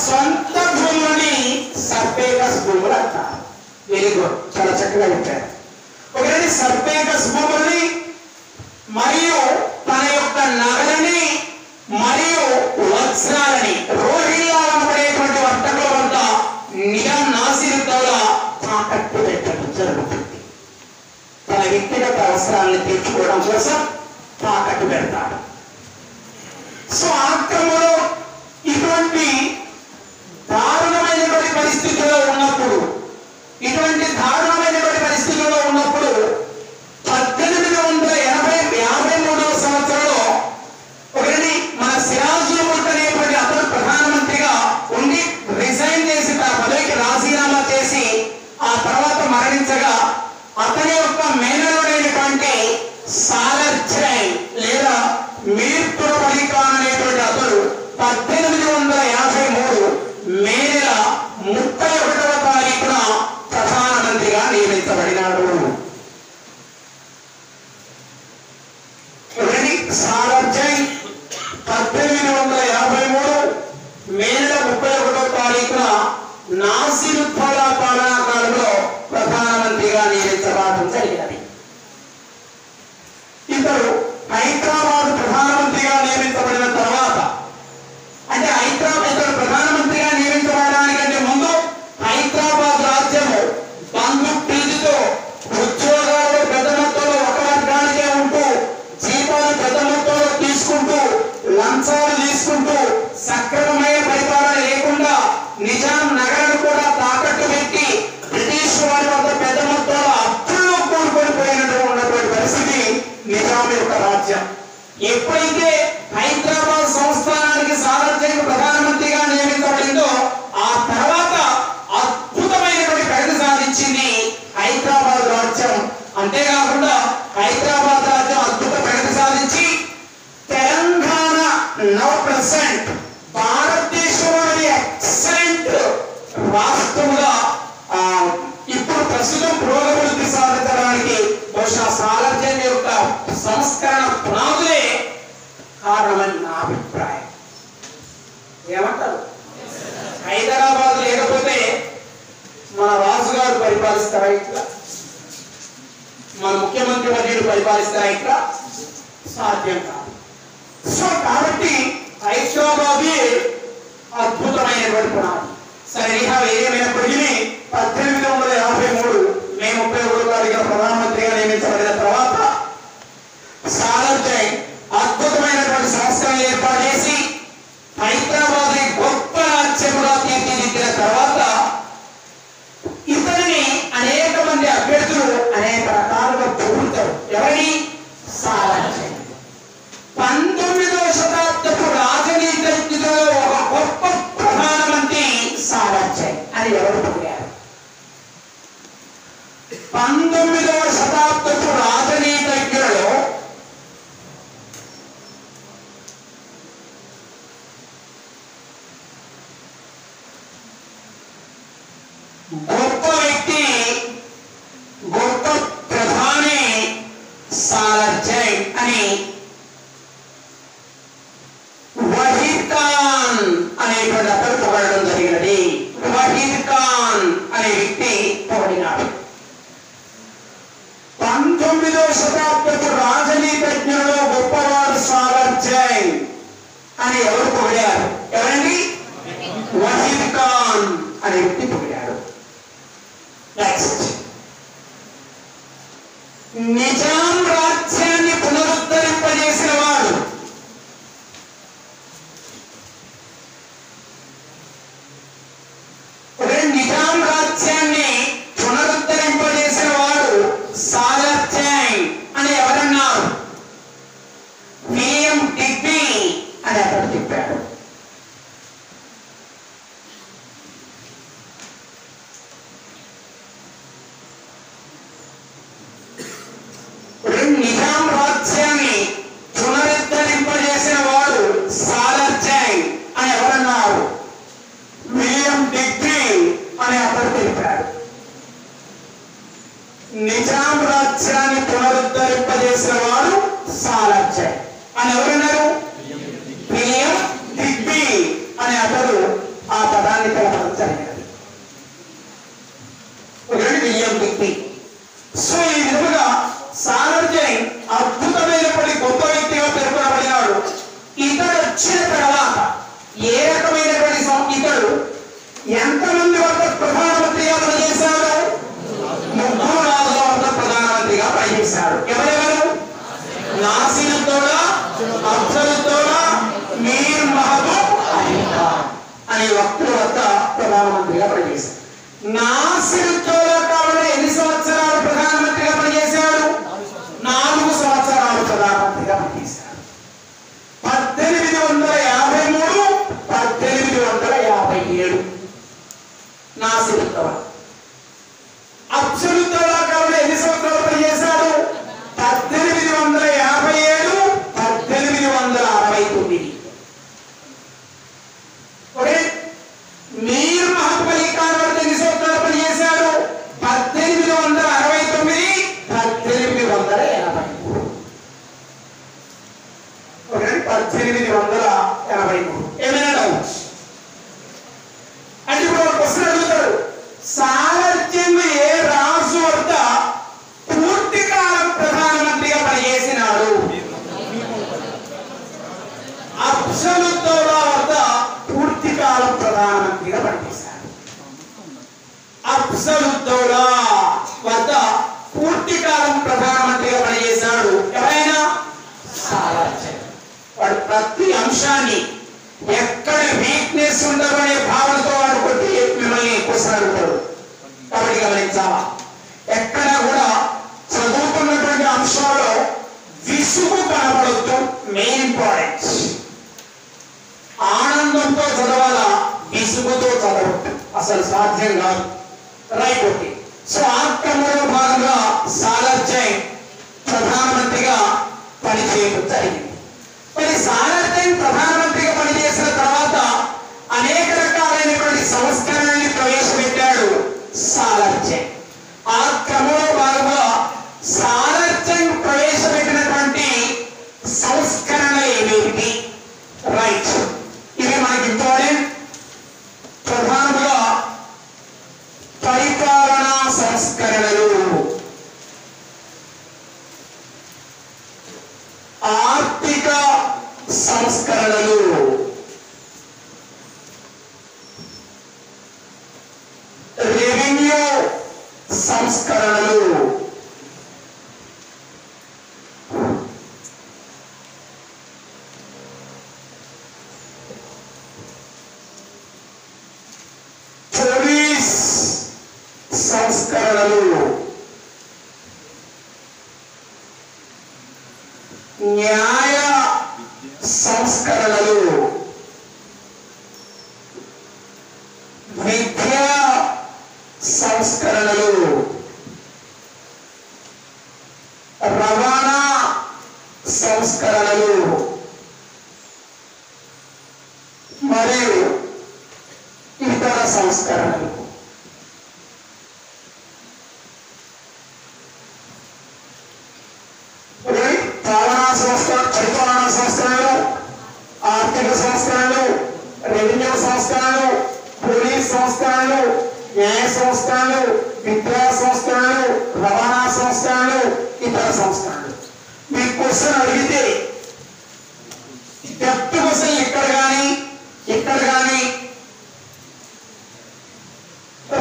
సొంత భూములని సర్పేకస్ భూములు అంటారు. వెరీ గుడ్, చాలా చక్కగా చెప్పారు. ఒకటి సర్పేకస్ భూములని మరియు తన యొక్క నగలని మరియు వజ్రాలని రోహిల్లా అనబడేటువంటి వర్తకుల వద్ద నిజాం నాసిర్ దౌలా తాకట్టు పెట్టడం జరుగుతుంది. తన వ్యక్తిగత అవసరాలను తీర్చుకోవడం కోసం తాకట్టు పెడతాడు. సో ఆ క్రమంలో ఇటువంటి దారుణమైనటువంటి పరిస్థితుల్లో ఉన్నప్పుడు 1853 సంవత్సరంలో ఒకటి మన సిరాజుల్ ముల్క్ అనేటువంటి అతను ప్రధానమంత్రిగా ఉండి రిజైన్ చేసి తన పదవికి రాజీనామా చేసి ఆ తర్వాత మరణించగా అతని యొక్క మేనలుడైనటువంటి సాలర్జంగ్ లేదా మీర్ తుగ్లక్ అలీ ఖాన్ అనేటువంటి అతను 1853 మే నెల 31వ తారీఖున ప్రధానమంత్రిగా నియమించబడినాడు. సాలర్జంగ్ 1853 మే నెల 31వ తారీఖున నాసిర్ దౌలా పాలనా కాలంలో ప్రధానమంత్రిగా నియమించబడడం జరిగినది. ఇతడు హైదరాబాద్ ప్రధానమంత్రిగా నియమించబడిన తర్వాత అంటే ఇతడు ప్రధానమంత్రిగా నియమించబడడానికంటే ముందు హైదరాబాద్ రాజ్యము బంధు ప్రీతితో ఉద్యోగాలు పెద్ద మొత్తంలో ఒక వర్గానికే ఉంటూ జీతాలు పెద్ద మొత్తంలో తీసుకుంటూ లంచాలు తీసుకుంటూ సక్రమమైన పరిపాలన లేకుండా నిజాం నగరాన్ని కూడా తాకట్టు పెట్టి బ్రిటిష్ వారి వద్ద పెద్ద మొత్తంలో అప్పుల్లో ఉన్నటువంటి పరిస్థితి నిజాం యొక్క రాజ్యం. ఎప్పుడైతే హైదరాబాద్ సంస్థానానికి సాలర్జంగ్ ప్రధానమంత్రిగా నియమించబడిందో ఆ తర్వాత అద్భుతమైనటువంటి ప్రగతి సాధించింది హైదరాబాద్ రాజ్యం. అంతేకాకుండా హైదరాబాద్ రాజ్యం అద్భుత ప్రగతి సాధించి తెలంగాణ 9% భారతదేశంలోని ఎక్సలెంట్ రాష్ట్రముగా ఇప్పుడు ప్రస్తుతం పురోగతి సాధించడానికి బహుశా సాలర్జంగ్ యొక్క సంస్కరణ పునాదులే కారణమని నా అభిప్రాయం. ఏమంటారు? హైదరాబాద్ లేకపోతే మన రాజుగారు పరిపాలిస్తారా ఇట్లా? మన ముఖ్యమంత్రి వర్యుడు పరిపాలిస్తారా ఇట్లా? సాధ్యం కాదు. సో కాబట్టి హైదరాబాదే అద్భుతమైనటువంటి పునాది. సరే, ఏమైనప్పటికీ 1853 మే 31వ తారీఖున ప్రధానమంత్రిగా నియమించబడిన తర్వాత సాలర్జంగ్ అద్భుతమైనటువంటి సంస్థలను ఏర్పాటు చేసి హైదరాబాద్ గొప్ప రాజ్యముగా తీర్చిదిద్దిన తర్వాత ఇతడిని అనేక మంది అభ్యర్థులు అనేక రకాలుగా పొగుడుతారు. ఎవరిని? సాలర్జంగ్. 19వ శతాబ్దపు రాజనీతిజ్ఞులలో ఒక గొప్ప ప్రధానమంత్రి సాలర్జంగ్ అని ఎవరు పొగిడారు? 19వ శతాబ్దపు రాజనీతిజ్ఞులలో గొప్ప వ్యక్తి, గొప్ప ప్రధాని సాలర్జంగ్ అని వహీద్ ఖాన్ అనేటువంటి అతను పొగడడం జరిగినది. వహీద్ ఖాన్ అనే వ్యక్తి పొగిడినాడు. 19వ శతాబ్దపు రాజనీతిజ్ఞులలో గొప్పవాడు సాలర్జంగ్ అని ఎవరు పొగిడారు? ఎవరండి? వహీద్ ఖాన్ అనే వ్యక్తి పొగిడాడు. నెక్స్ట్, నిజాం రాజ్యాన్ని పునరుద్ధరింపజేసిన వాడు నిజాం రాజ్యాన్ని పునరుద్ధరింపజేసిన వాడు సాలర్జంగ్ అని ఎవరన్నారు? విలియం డిగ్బీ అని అతడు చెప్పాడు. నిజాం రాజ్యాన్ని పునరుద్ధరింపజేసిన వాడు సాలర్జంగ్ అని ఎవరన్నారు? విలియం డిగ్బీ అని అతడు తెలిపాడు. నిజాం రాజ్యాన్ని పునరుద్ధరింపజేసిన వాడు సాలర్జంగ్ అని ఎవరన్నారు? విలియం డిగ్బీ అని అతడు ఆ ఆ పదాన్ని తెలపడం జరిగినది. William decree. సో ఈ విధముగా సాలర్జైన్ అద్భుతమైనటువంటి గొప్ప వ్యక్తిగా పేర్కొనబడినాడు. ఇతడు వచ్చిన తర్వాత ఏ రకమైనటువంటి ఇతడు ఎంతమంది వద్ద ప్రధానమంత్రిగా పనిచేశాడు? 3 రాజుల వద్ద ప్రధానమంత్రిగా పనిచేశాడు. ఎవరెవరు? నాసిరుద్దౌలా, అఫ్జలుద్దౌలా, మీర్ మహబూబ్ అలీ ఖాన్ అనే వ్యక్తుల వద్ద ప్రధానమంత్రిగా పనిచేశాడు. నాసిరుద్దౌలా కాలంలో ఎన్ని సంవత్సరాలు ప్రధానమంత్రిగా పనిచేశాడు? 4 సంవత్సరాలు ప్రధానమంత్రిగా పనిచేశాడు. 1853, 1857 నాసిరుద్దౌలా. అఫ్జలుద్దౌలా కాలంలో ఎన్ని సంవత్సరాలు పనిచేశాడు? 1857, 1869. ఓకే. మీర్ మహబూబ్ అలీ ఖాన్ వద్ద ఎన్ని సంవత్సరాలు పనిచేశాడు? 1869, 1883. ఓకే. 1883. ఏమైనా డౌట్స్? అంటే ఇప్పుడు క్వశ్చన్ అడుగుతాడు, సాలర్జంగ్ ఏ రాజు వద్ద పూర్తి కాలం ప్రధానమంత్రిగా పనిచేసినాడు? అఫ్జలుద్దౌలా వద్ద పూర్తి కాలం ప్రధానమంత్రిగా పనిచేశాడు. అఫ్జలుద్దౌలా వద్ద పూర్తి కాలం ప్రధానమంత్రిగా పనిచేశాడు. ఎవరైనా? సాలర్జంగ్. వాడు ప్రతి అంశాన్ని ఎక్కడ వీక్నెస్ ఉండదనే భావనతో వాడు కొట్టి మిమ్మల్ని క్వశ్చన్ అడుగుతాడు. కాబట్టి గమనించాలా, ఎక్కడ కూడా చదువుతున్నటువంటి అంశాల్లో విసుగు కనబడద్దు. Main important. ఆనందంతో చదవాలా, విసుగుతో చదవద్దు. అసలు సాధ్యం కాదు. రైట్. ఓకే. సో ఆ క్రమంలో భాగంగా సాలర్జంగ్ ప్రధానమంత్రిగా పనిచేయడం జరిగింది. మరి సాలర్జంగ్ ప్రధానమంత్రిగా పనిచేసిన తర్వాత అనేక రకాలైనటువంటి సంస్కరణల్ని ప్రవేశపెట్టాడు సాలర్జంగ్. ఆ క్రమంలో భాగంగా సాలర్జంగ్ ప్రవేశపెట్టినటువంటి సంస్కరణ ఏమిటి? రైట్. ఇవి మనకి ఇంపార్టెంట్. ప్రధానంగా పరిపాలనా సంస్కరణలు, ఆర్థిక సంస్కరణలు, రెవెన్యూ సంస్కరణలు, పోలీస్ సంస్కరణలు, న్యాయ సంస్కరణలు, విద్యా సంస్కరణలు, రవాణా సంస్కరణలు మరియు ఇతర సంస్కరణలు. పరిపాలనా సంస్కరణలు, ఆర్థిక సంస్కరణలు, రెవెన్యూ సంస్కరణలు, పోలీస్ సంస్కరణలు, న్యాయ సంస్కరణలు, విద్యా సంస్కరణలు, రవాణా సంస్కరణలు, ఇతర సంస్కరణలు. మీ క్వశ్చన్ అడిగితే డెప్త్ క్వశ్చన్ ఇక్కడ కానీ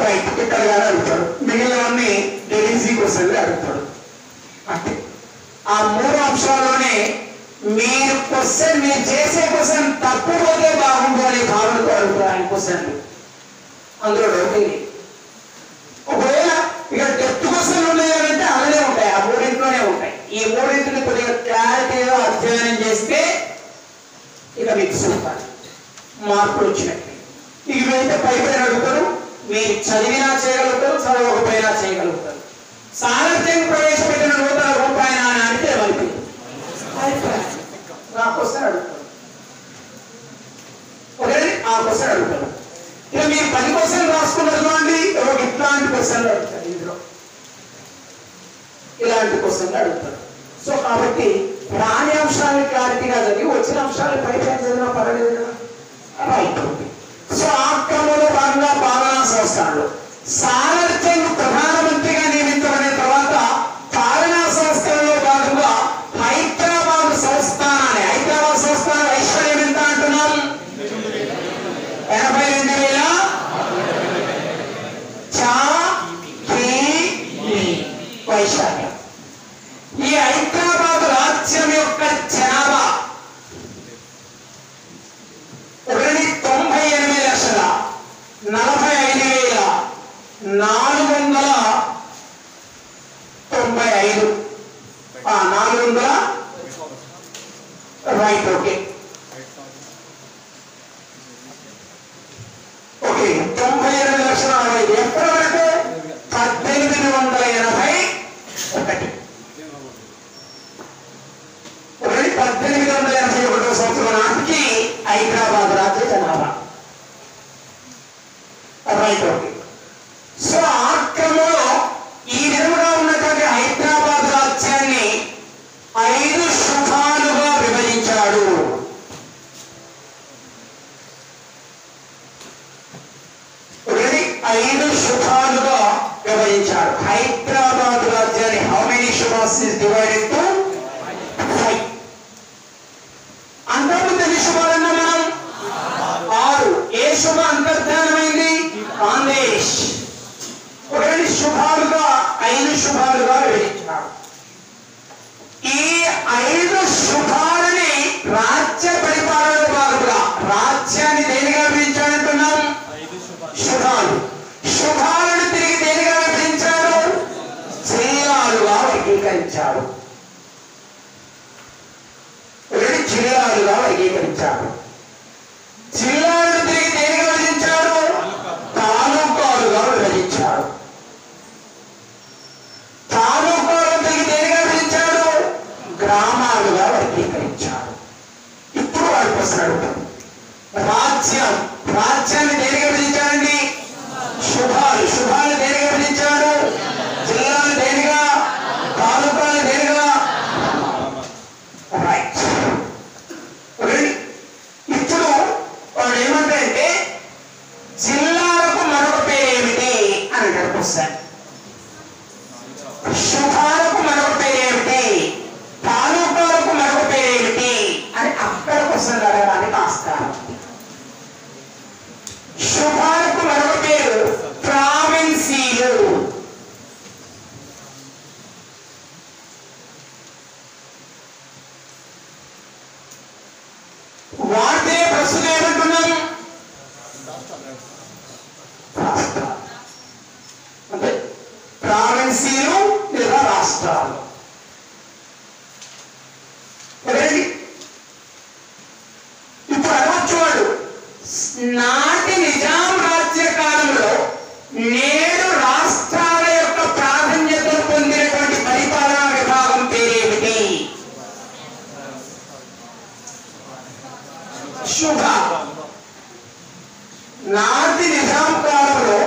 రైట్ ఇక్కడ కానీ అడుగుతాడు. మిగిలినవన్నీ డెలిజీ క్వశ్చన్లు అడుగుతాడు. అంటే ఆ 3 అంశాల్లోనే మీరు చేసే క్వశ్చన్ తప్పు పోతే బాగుండు అనే భావనతో అడుగుతారు ఆయన క్వశ్చన్లు. అందులో డౌట్ ఉంది. ఒకవేళ ఇక డెప్త్ క్వశ్చన్లు ఉన్నాయంటే అలానే ఉంటాయి. ఆ 3 ఉంటాయి. ఈ 3 కొద్దిగా క్లారిటీగా అధ్యయనం చేస్తే ఇక మీకు సూపర్ మార్కులు వచ్చినట్టు. ఇవైతే పైపైన అడుగుతారు. మీరు చదివినా చేయగలుగుతారు, చదవకపోయినా చేయగలుగుతారు. సాలర్జంగ్ ప్రవేశపెట్టిన నూతన రూపాయి నాణ్యానికి ఏమైపోయింది? ఆ క్వశ్చన్ అడుగుతారు. ఓకే. ఆ క్వశ్చన్ అడుగుతారు. ఇక మీరు 10 క్వశ్చన్లు రాసుకున్నారు చూడండి. ఇట్లాంటి క్వశ్చన్లు అడుగుతారు. ఇందులో ఇలాంటి క్వశ్చన్లు అడుగుతారు. సో కాబట్టి రాని అంశాలను క్లారిటీగా చదివి వచ్చిన అంశాలు పైపైన చదివినా పర్వాలేదు కదా. రైట్. సో ఆ సంస్థానంలో. సామర్థ్యం ప్రధానమంత్రిగా నియమించబడిన తర్వాత పాలనా సంస్థలలో భాగంగా హైదరాబాద్ సంస్థానాన్ని, హైదరాబాద్ సంస్థానం ఐశ్వర్యం ఎంత అంటున్నాం? 82,000 వైశాల్యం. ఈ హైదరాబాద్ రాజ్యం యొక్క జనాభా 1,90,45,495. 400 రైట్. Okay okay 98,60,000. ఎప్పటి వరకు? 1881. 1881 సంవత్సరం నాటికి హైదరాబాద్ రాజ్య జనాభా. రైట్. ఓకే. సో ఆ క్రమంలో ఈ విధంగా ఉన్నటువంటి హైదరాబాద్ రాజ్యాన్ని 5 శుభాలుగా విభజించాడు. హైదరాబాద్ రాజ్యాన్ని హౌ మెనీ శుభాస్ ఇస్ డివైడెడ్ టు 5. అంతకుముందు ఎన్ని శుభాలన్నా మనం? 6. ఏ శుభ అంతర్ధానమైంది? ఆందేశ్. శుభాలుగా 5 శుభాలుగా విభజించాడు. ఈ 5 శుభాలని రాజ్య పరిపాలనలో భాగంగా రాజ్యాన్ని దేనిగా విభజించాడంటున్నాం? శుభాలు. శుభాలను తిరిగి దేనిగా విభజించాడు? జిల్లాలుగా వర్గీకరించాడు. జిల్లాలుగా వర్గీకరించాడు. జిల్లాలను తిరిగి దేనిగా విభజించాడు? తాలూకాలుగా విభజించాడు. తాలూకాలను తిరిగి దేనిగా విభజించాడు? గ్రామాలుగా వర్గీకరించాడు. ఇప్పుడు వాడికి వస్తున్నాడు రాజ్యం. రాజ్యాన్ని దేనిగా విభజించాడండి? శుభాలు. శుభాలు దేనిగా విభజించాడు? జిల్లాలు దేనిగా? తాలూకాలు దేనిగా? రైట్. ఇప్పుడు వాడు ఏమంటాడంటే జిల్లాలకు మరొక పేరు ఏమిటి అని అక్కడికి వస్తాడు. శుభాలకు మరొక పేరు ఏమిటి? తాలూకాలకు మరొక పేరు ఏమిటి అని అక్కడికి వస్తుంది అడగడానికి ఆస్కారం. శుభాలకు మరొక పేరు ప్రావిన్సీలు. వాటే ప్రస్తుతం ఏమంటున్నాం? అంటే ప్రావిన్సీలు లేదా రాష్ట్రాలు. ఇప్పుడు అడగొచ్చువాడు నాటి నిజాం రాజ్య కాలంలో నేడు రాష్ట్రాల యొక్క ప్రాధాన్యతను పొందినటువంటి పరిపాలనా విభాగం పేరేమిటి? శుభ. నాటి నిజాం కాలంలో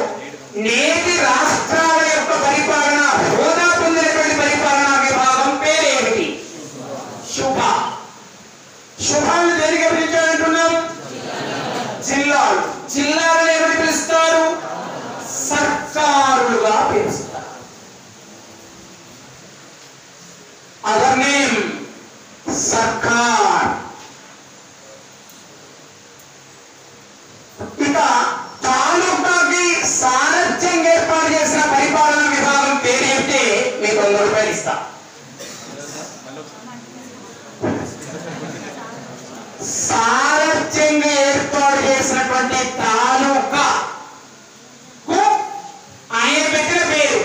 నేటి రాష్ట్రాల యొక్క పరిపాలన హోదా పొందినటువంటి పరిపాలనా విభాగం పేరేమిటి? శుభ. శుభాన్ని దేనిగా పిలిచాడంటున్నాం? జిల్లాలు. జిల్లాలను ఏమని పిలుస్తారు? సర్కారులుగా పిలుస్తారు. అదర్ నేమ్ సర్కార్. ఇక తాలూకాకి సారథ్యంగా ఏర్పాటు చేసిన పరిపాలనా విభాగం పేరు చెప్తే మీకు 100 రూపాయలు ఇస్తా. సారథ్యంగా ఏర్పాటు చేసినటువంటి తాలూకా ఆయన పెట్టిన పేరు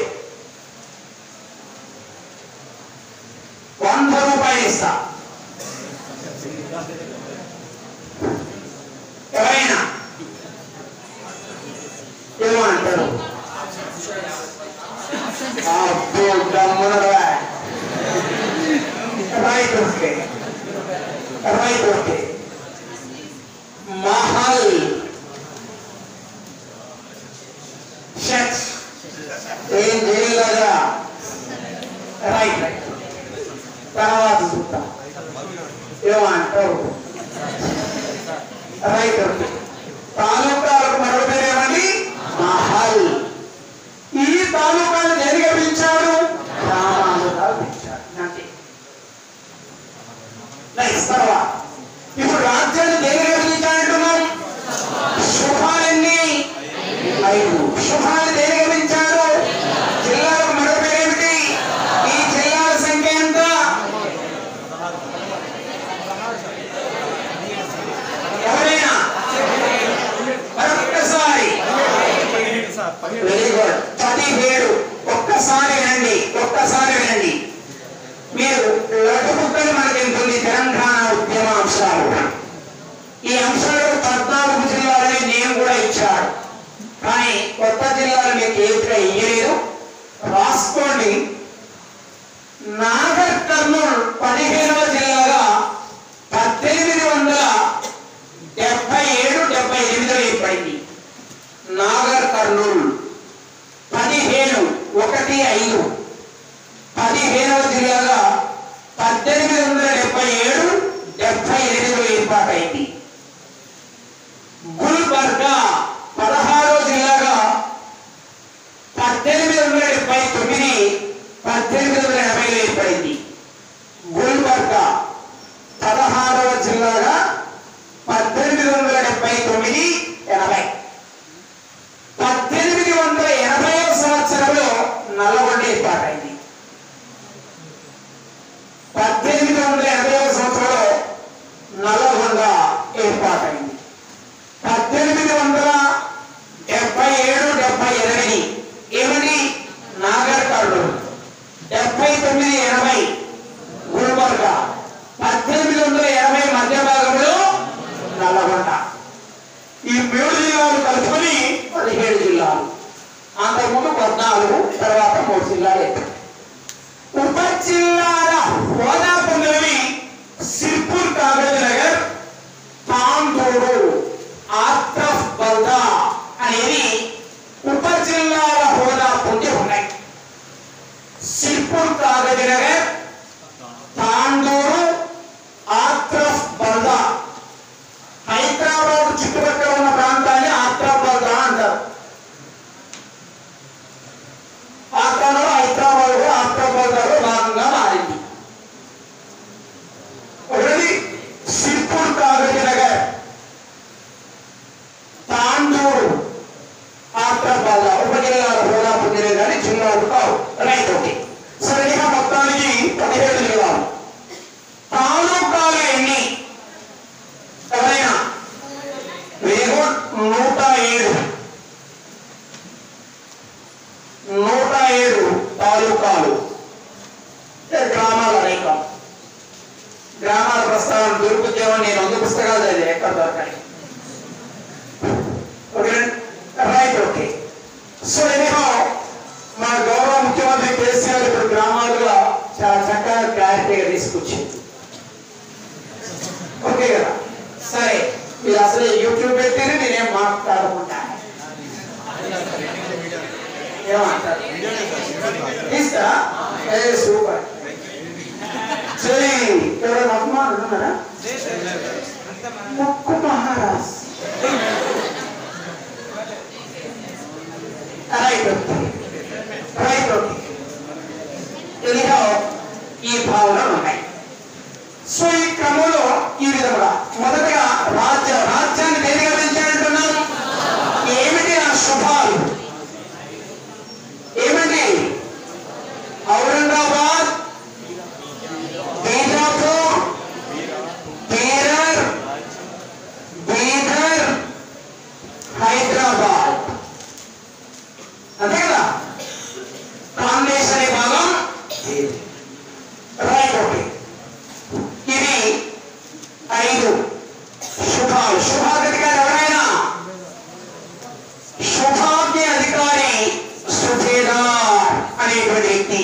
100 రూపాయలు ఇస్తా. ఎవరైనా ఏమో అంటారు? అబ్బో దమ్మునరా. రైట్. Okay right. ఓకే. మహల్ షట్ ఏం చేయలేదా? Right right. తర్వాత చూద్దాం ఏమంటారు? రైట్. ఓకే. తాలూకాలకు మరొక పేరు ఏమండి? మహల్. 5 శుభాన్ని దేని గమనించారు? జిల్లాలకు మరో పేరేమిటి? ఈ జిల్లాల సంఖ్య ఎంత? ఎవరైనా మరొక్కసారి. Very good. 17. ఒక్కసారి వినండి, ఒక్కసారి వినండి. మీరు లఘు బుక్కలు మనకి ఉంటుంది తెలంగాణ ఉద్యమ అంశాలు. ఈ అంశాలు 14 జిల్లాలని నేను కూడా ఇచ్చాడు, కానీ కొత్త జిల్లాలు మీకు ఏమిటో ఇయ్యలేదు. రాసుకోండి. నాగర్ కర్నూల్ 15వ జిల్లాగా 1877-78లో ఏర్పడింది. నాగర్ కర్నూల్ 15 15వ జిల్లాగా 1877-78లో ఏర్పాటైంది. గుల్బర్గా 16వ జిల్లాగా 1879-1880లో ఏర్పడింది. గుల్బర్గా 16వ జిల్లాగా 1879-80. 1880వ సంవత్సరంలో నల్లగొండ ఏర్పాటైంది. 1880వ సంవత్సరంలో నల్లగొండ ఏర్పాటైంది. 1877-78 ఏమిటి? నాగర్ కర్నూల్. 79-80 గుల్బర్గా. 1880 మధ్య భాగంలో నల్లగొండ. ఈ 3 జిల్లాలు కలుపుకొని 17 జిల్లాలు. అంతకుముందు 14, తర్వాత 3 జిల్లాలు. ఉప జిల్లాల హోదా పొందినవి సిర్పూర్, కాగజ్ నగర్, తాండూరు, ఆత్రఫ్ బల్దా అనేవి ఉప జిల్లాల హోదా పొంది ఉన్నాయి. సిర్పూర్, కాగజ్ నగర్, తాండూరు, ఆత్రఫ్ బల్దా. హైదరాబాద్ చుట్టుపక్కల ఉన్న ప్రాంతాన్ని ఆత్రఫ్ బల్దా అంటారు. ఆ కాలంలో హైదరాబాద్ ఆత్రఫ్ బల్దాలో భాగంగా మారింది. ఒకటి సిర్పూర్, కాగజ్ నగర్, తాండూరు, ఆత్రఫ్ బల్దా ఉప జిల్లాల హోదా పొందిన కానీ జిల్లాలు కావు. రైట్. ఓకే. సరిగా మొత్తానికి 17 జిల్లాలు. తాలూకాలు ఎన్ని? ఎవరైనా? 107 తాలూకాలు. గ్రామాలు అనేకం. గ్రామాల ప్రస్తావన దొరుకుతామని నేను 100 పుస్తకాలు చదివాను, ఎక్కడ దొరకాలి. Okay. Right. Okay. So anyhow మా గౌరవ ముఖ్యమంత్రి కేసీఆర్ ఇప్పుడు గ్రామాలుగా చాలా చక్కగా క్లారిటీగా తీసుకొచ్చింది. ఓకే కదా? సరే, ఇది అసలే యూట్యూబ్ పెట్టిన నేనేం మాట్లాడుకుంటా. ఏమంటారు? ఇస్తా. సూపర్. జై. ఎవరైనా అభిమానులు ఉన్నారా? ముక్కు మహారాజ్. రైట్. రైట్. ఎనీహౌ ఈ భావనలు ఉన్నాయి. సో ఈ క్రమంలో ఈ విధంగా మొదటగా రాజ్యాన్ని దేనిగా పెంచాలంటున్నాను? ఏమిటి ఆ శుభాలు? ఏమిటి? ఔరంగాబాద్, బీజాపూర్, బీదర్, హైదరాబాద్. అంతే కదా? కాంగ్రెస్ అనే భాగం. రైట్. ఓకే. ఇది 5 శుభాలు. శుభాధికారి ఎవరైనా? శుభాగ్ని అధికారి సుబేదార్ అనేటువంటి వ్యక్తి.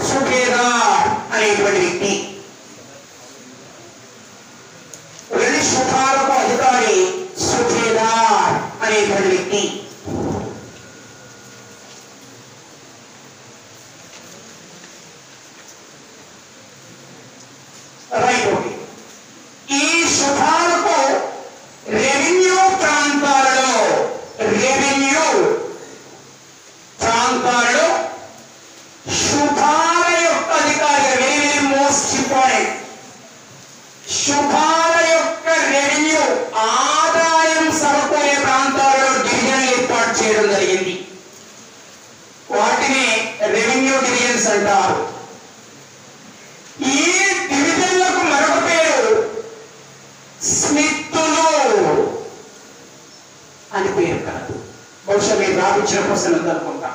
సుబేదార్ అనేటువంటి వ్యక్తి. శుభాలకు అధికారి సుబేదార్ అనేటువంటి వ్యక్తి. రైట్. ఓకే. ఈ శుభాలకు రెవెన్యూ ప్రాంతాలలో చేయడం జరిగింది. వాటిని రెవెన్యూ డివిజన్స్ అంటారు. ఈ డివిజన్లకు మరొక పేరు స్మిత్తులు అని పేరు కలదు. బహుశా మీరు రాపించిన క్వశ్చన్ ఉందనుకుంటా.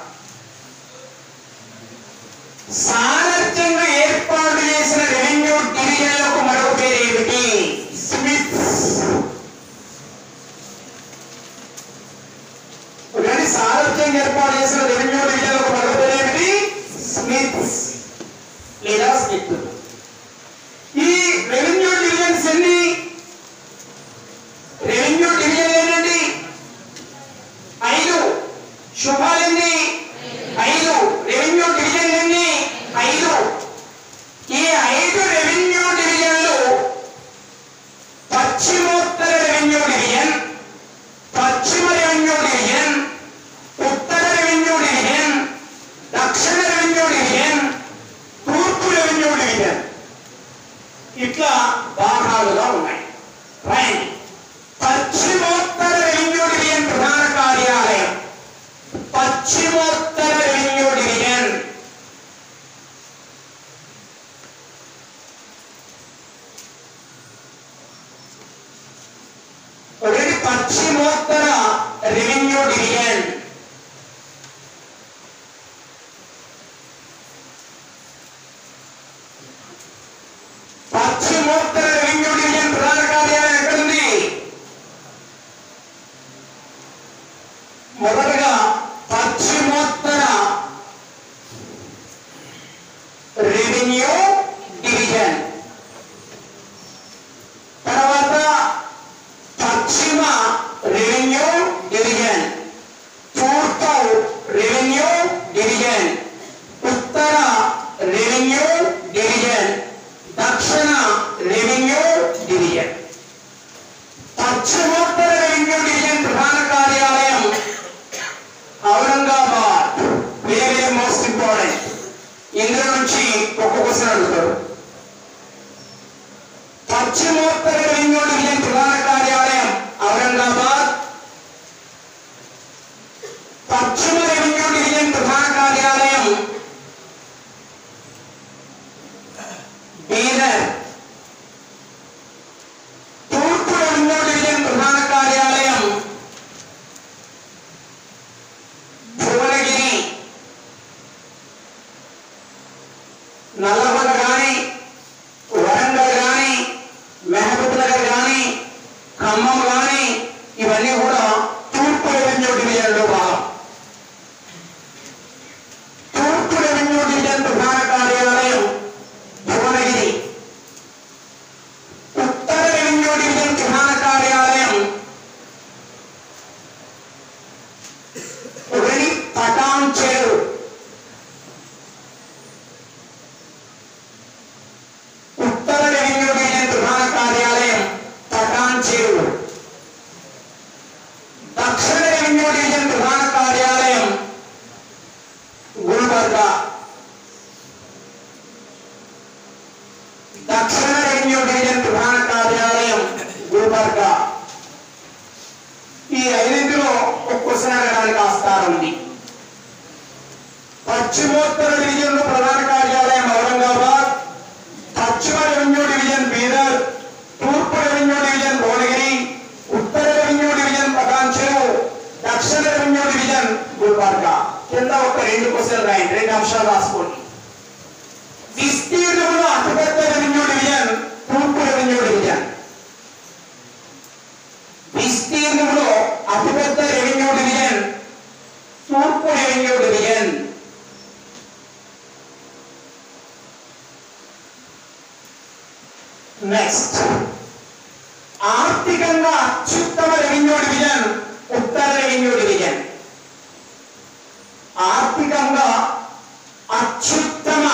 సారథ్యంగా ఏర్పాటు చేసిన రెవెన్యూ డివిజన్లకు మరొక పేరు ఏమిటి? స్మిత్స్. సారథ్యంగా ఏర్పాటు చేసిన రెవెన్యూ డివిజన్లకు మరొక పేరు ఏమిటి? స్మిత్స్ లేదా స్మిత్తులు. ఈ రెవెన్యూ డివిజన్స్ ఎన్ని? రెవెన్యూ డివిజన్ ఏంటండి? 5. శుభాలెన్ని? 5. రెవెన్యూ డివిజన్ ఎన్ని? 5. ఈ 5 రెవెన్యూ డివిజన్లు పశ్చిమోత్తర రెవెన్యూ డివిజన్, పశ్చిమ రెవెన్యూ డివిజన్, ఉత్తర రెవెన్యూ డివిజన్, దక్షిణ రెవెన్యూ డివిజన్, తూర్పు రెవెన్యూ డివిజన్ ఇట్లా భాగాలుగా ఉన్నాయి. రైట్. పశ్చిమోత్తర రెవెన్యూ డివిజన్ ప్రధాన కార్యాలయం పశ్చిమోత్తర రెవెన్యూ డివిజన్. పశ్చిమోత్తర రెవెన్యూ డివిజన్ పశ్చిమోత్తర రెవెన్యూ డివిజన్ ప్రధాన కార్యాలయం ఎక్కడుంది? మొదటగా పశ్చిమోత్తర రెవెన్యూ డివిజన్, తర్వాత పశ్చిమ రెవెన్యూ డివిజన్, తూర్పు రెవెన్యూ డివిజన్, ఉత్తర రెవెన్యూ డివిజన్, దక్షిణ రెవెన్యూ డివిజన్. పశ్చిమోత్తర రెవెన్యూ డివిజన్ ప్రధాన కార్యాలయం Aurangabad. Very very most important. ఇందులో నుంచి ఒక క్వశ్చన్ అడుగుతారు. పశ్చిమోత్తర రెవెన్యూ డివిజన్ ప్రధాన కార్యాలయం ఔరంగాబాద్, పశ్చిమ రెవెన్యూ డివిజన్ ప్రధాన కార్యాలయం బీదర్, తూర్పు రెవెన్యూ డివిజన్ ప్రధాన కార్యాలయం భువనగిరి. నల్లగొండ కానీ, వరంగల్ కానీ, మహబూబ్ నగర్ కానీ, ఖమ్మం కానీ ఇవన్నీ కూడా తూర్పు రెవెన్యూ డివిజన్లో భాగం. తూర్పు రెవెన్యూ డివిజన్ ప్రధాన కార్యాలయం భువనగిరి, ఉత్తర రెవెన్యూ డివిజన్ ప్రధాన కార్యాలయం పటాన్ చెరు, ఉత్తర రెవెన్యూ డివిజన్ ప్రధాన కార్యాలయం పటాన్ చెరు, దక్షిణ రెవెన్యూ డివిజన్ ప్రధాన కార్యాలయం గుల్బర్గా, దక్షిణ రెవెన్యూ డివిజన్ ప్రధాన కార్యాలయం గుల్బర్గా. ఈ 5లో ఒక క్వశ్చన్ అడగడానికి ఆస్కారం ఉంది. పశ్చిమోత్తర డివిజన్ ప్రధాన కార్యాలయం ఔరంగాబాద్, పశ్చిమ రెవెన్యూ డివిజన్ బీదర్, తూర్పు రెవెన్యూ డివిజన్ భువనగిరి, ఉత్తర రెవెన్యూ డివిజన్ పటాన్ చెరు, దక్షిణ రెవెన్యూ డివిజన్ గుల్బర్గా. కింద ఒక 2 క్వశ్చన్లు రాయండి, 2 అంశాలు రాసుకోండి. విస్తీర్ణంలో అతిపెద్ద రెవెన్యూ డివిజన్ తూర్పు రెవెన్యూ డివిజన్. విస్తీర్ణంలో అతిపెద్ద రెవెన్యూ డివిజన్ తూర్పు రెవెన్యూ డివిజన్. నెక్స్ట్, ఆర్థికంగా అత్యుత్తమ రెవెన్యూ డివిజన్ ఉత్తర రెవెన్యూ డివిజన్. ఆర్థికంగా అత్యుత్తమ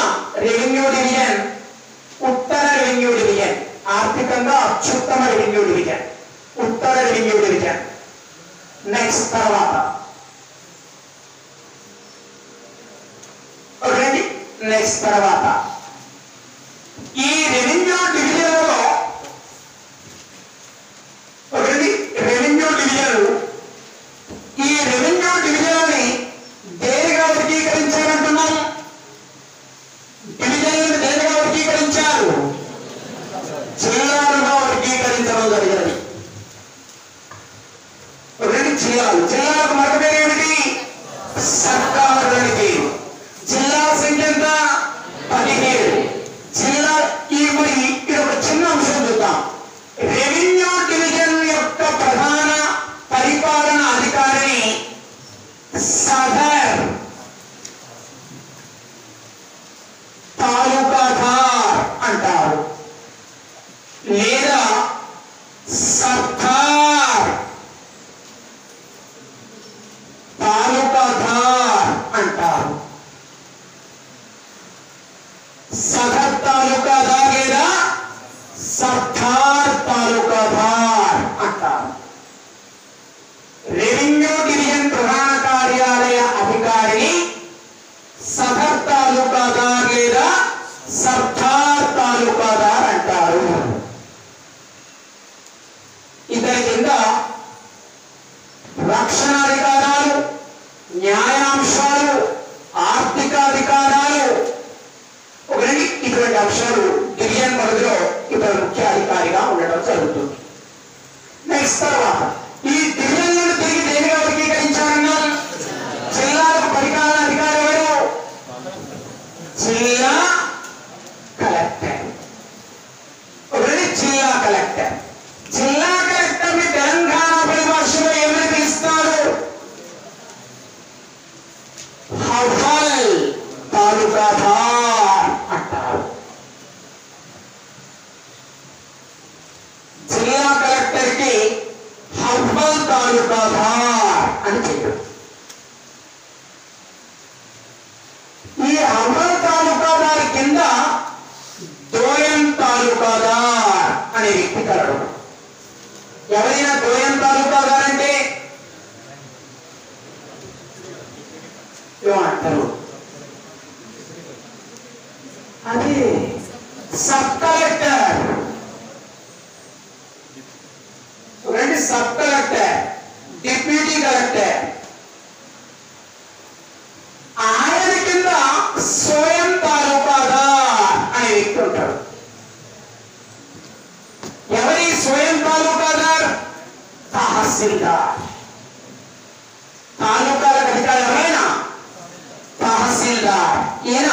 రెవెన్యూ డివిజన్ ఉత్తర రెవెన్యూ డివిజన్. ఆర్థికంగా అత్యుత్తమ రెవెన్యూ డివిజన్ ఉత్తర రెవెన్యూ డివిజన్. నెక్స్ట్ తర్వాత నెక్స్ట్ తర్వాత ఈ రెవెన్యూ డివిజన్లో రెవెన్యూ డివిజన్ జిల్లాలు. జిల్లాలకు మరొక పేరు ఏమిటి? సర్కారు అని పేరు. జిల్లాల సంఖ్య ఎంత? 17. జిల్లా మరి ఇక్కడ ఒక చిన్న అంశం చూద్దాం. రెవెన్యూ డివిజన్ యొక్క ప్రధాన పరిపాలన అధికారిని సదర్ తాలూకాదార్ అంటారు, లేదా సర్దార్ తాలూకాదార్ అంటారు. సదర్ తాలూకాదార్ లేదా సర్దార్ తాలూకాదార్ అంటారు. రెవెన్యూ డివిజన్ ప్రధాన కార్యాలయ అధికారిని సదర్ తాలూకాదార్ లేదా సర్దార్ తాలూకాదార్ అంటారు. ఇతని కింద రక్షణాధికారాలు, న్యాయాంశాలు, ఆర్థికాధికారాలు, ఒకటి ఇటువంటి అంశాలు డివిజన్ పరిధిలో ఇతర ముఖ్య అధికారిగా ఉండడం జరుగుతుంది. నెక్స్ట్ తర్వాత ఈ డివిజన్లను తిరిగి దేనిగా వర్గీకరించారన్నారు? జిల్లాలకు పరిపాలన అధికారి ఎవరు? జిల్లా కలెక్టర్. ఒకటి జిల్లా కలెక్టర్. జిల్లా కలెక్టర్ ని తెలంగాణ పరిభాషలో ఏమని పిలుస్తారు? హవల్ తాలూకాదార్ అంటారు. జిల్లా కలెక్టర్ కి హవల్ తాలూకాదార్ అని పేరు. ఈ హవల్ తాలూకాదార్ కింద దోయం తాలూకాదార్ అనే వ్యక్తి కలడు. ఎవరైనా దోయం తాలూకాదార్ అంటే ఏమంటారు? అది సబ్ కలెక్టర్. రెండు సబ్ కలెక్టర్, డిప్యూటీ కలెక్టర్. ఆయన కింద స్వయం తాలూకాదార్ అనే వ్యక్తి ఉంటాడు. ఎవరి స్వయం తాలూకాదార్? తహసీల్దార్. తాలూకాలకు అధికారి ఎవరైనా తహసీల్దార్. ఈయన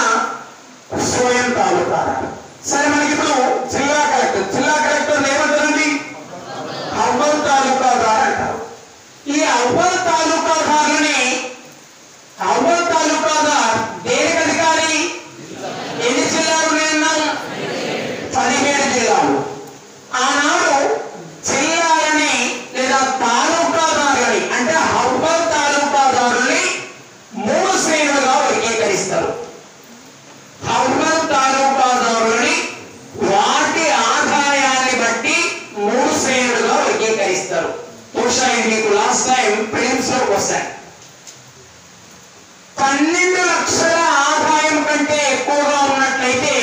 స్వయం తాలూకాదార్. సరే, మనకి ఇప్పుడు జిల్లా కలెక్టర్. జిల్లా కలెక్టర్ ఏమంటారండి? హవల్ తాలూకాదార్ అంటారు. ఈ హవల్ తాలూకాదారుని హవల్ తాలూకాదార్ దేనికి అధికారి? ఎన్ని జిల్లాలు ఉన్నాయన్నారు? 17 జిల్లాలు. ఆనాడు జిల్లాలని లేదా తాలూకాదారులని అంటే హవల్ తాలూకాదారుని 3 శ్రేణులుగా వర్గీకరిస్తారు. హవల్ తాలూకాదారుని వాటి ఆదాయాన్ని బట్టి 3 శ్రేణులుగా వర్గీకరిస్తారు. బహుశా మీకు లాస్ట్ టైం ప్రిలిమ్స్ లోకి వస్తాయి. 12 లక్షల ఆదాయం కంటే ఎక్కువగా ఉన్నట్లయితే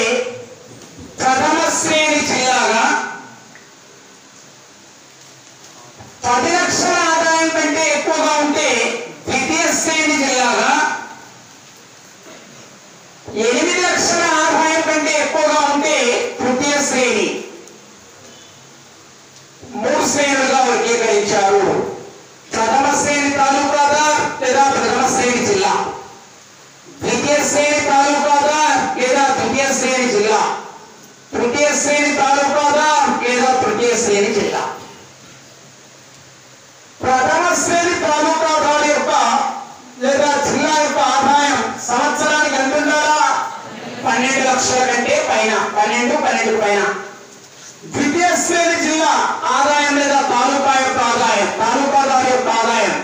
ప్రథమ శ్రేణి జిల్లాగా, 10 లక్షల ఆదాయం కంటే ఎక్కువగా ఉంటే ద్వితీయ శ్రేణి జిల్లాగా, 8 లక్షల ఆదాయం కంటే ఎక్కువగా ఉంటే తృతీయ శ్రేణి. 3 శ్రేణులుగా వర్గీకరించారు. ప్రథమ శ్రేణి తాలూకాదార్ లేదా ప్రథమ శ్రేణి జిల్లా, ద్వితీయ శ్రేణి తాలూకాదార్ లేదా ద్వితీయ శ్రేణి జిల్లా, తృతీయ శ్రేణి తాలూకాదార్ లేదా తృతీయ శ్రేణి జిల్లా. ప్రథమ శ్రేణి తాలూకాదారు యొక్క లేదా జిల్లా యొక్క ఆదాయం సంవత్సరానికి ఎంత ఉండాలా? 12 లక్షల కంటే పైన, 12 పైన. ద్వితీయ శ్రేణి జిల్లా ఆదాయం లేదా తాలూకా యొక్క ఆదాయం, తాలూకాదారు యొక్క ఆదాయం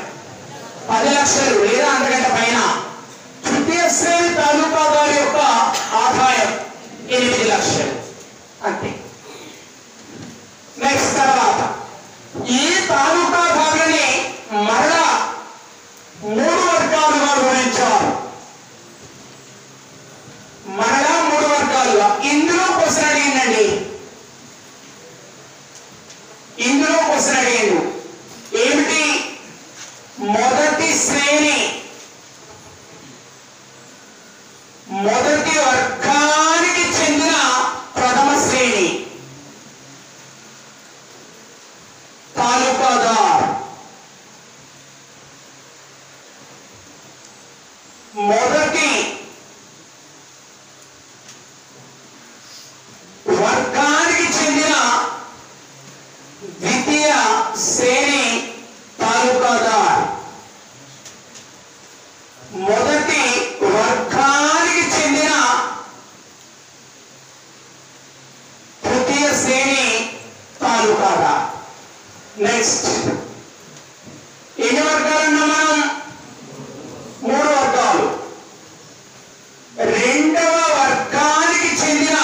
10 లక్షలు లేదా అంతకంటే పైన. తృతీయ శ్రేణి తాలూకాదారు యొక్క ఆదాయం 8 లక్షలు అంతే. నెక్స్ట్ తర్వాత ఈ తాలూకాదారుని మరలా 3 వర్గాలుగా విభజించారు. మరలా 3 వర్గాలుగా. ఇందులో క్వశ్చన్ అడిగిందండి. ఇందులో క్వశ్చన్ అడిగిండు. ఏమిటి? మొదటి శ్రేణి, మొదటి వర్గానికి చెందిన ప్రథమ శ్రేణి తాలూకాదార్ మొదటి వర్గానికి చెందిన ద్వితీయ శ్రేణి తాలూకాదార్. మొదటి వర్గానికి చెందిన తృతీయ శ్రేణి తాలూకాదార్. నెక్స్ట్ ఎన్ని వర్గాలన్నా మనం? 3 వర్గాలు. రెండవ వర్గానికి చెందిన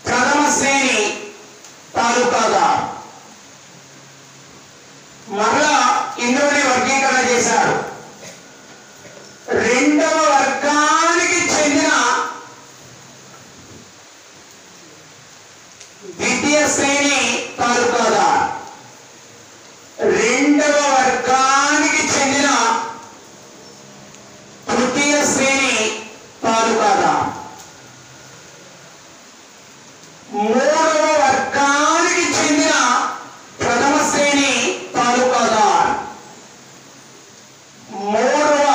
ప్రథమ శ్రేణి తాలూకాదార్. మరలా ఇందులోనే వర్గీకరణ చేశారు. రెండవ వర్గానికి చెందిన ద్వితీయ శ్రేణి తాలూకాదార్. రెండవ వర్గానికి చెందిన తృతీయ శ్రేణి తాలూకాదార్. మూడవ వర్గానికి చెందిన ప్రథమ శ్రేణి తాలూకాదార్. మూడవ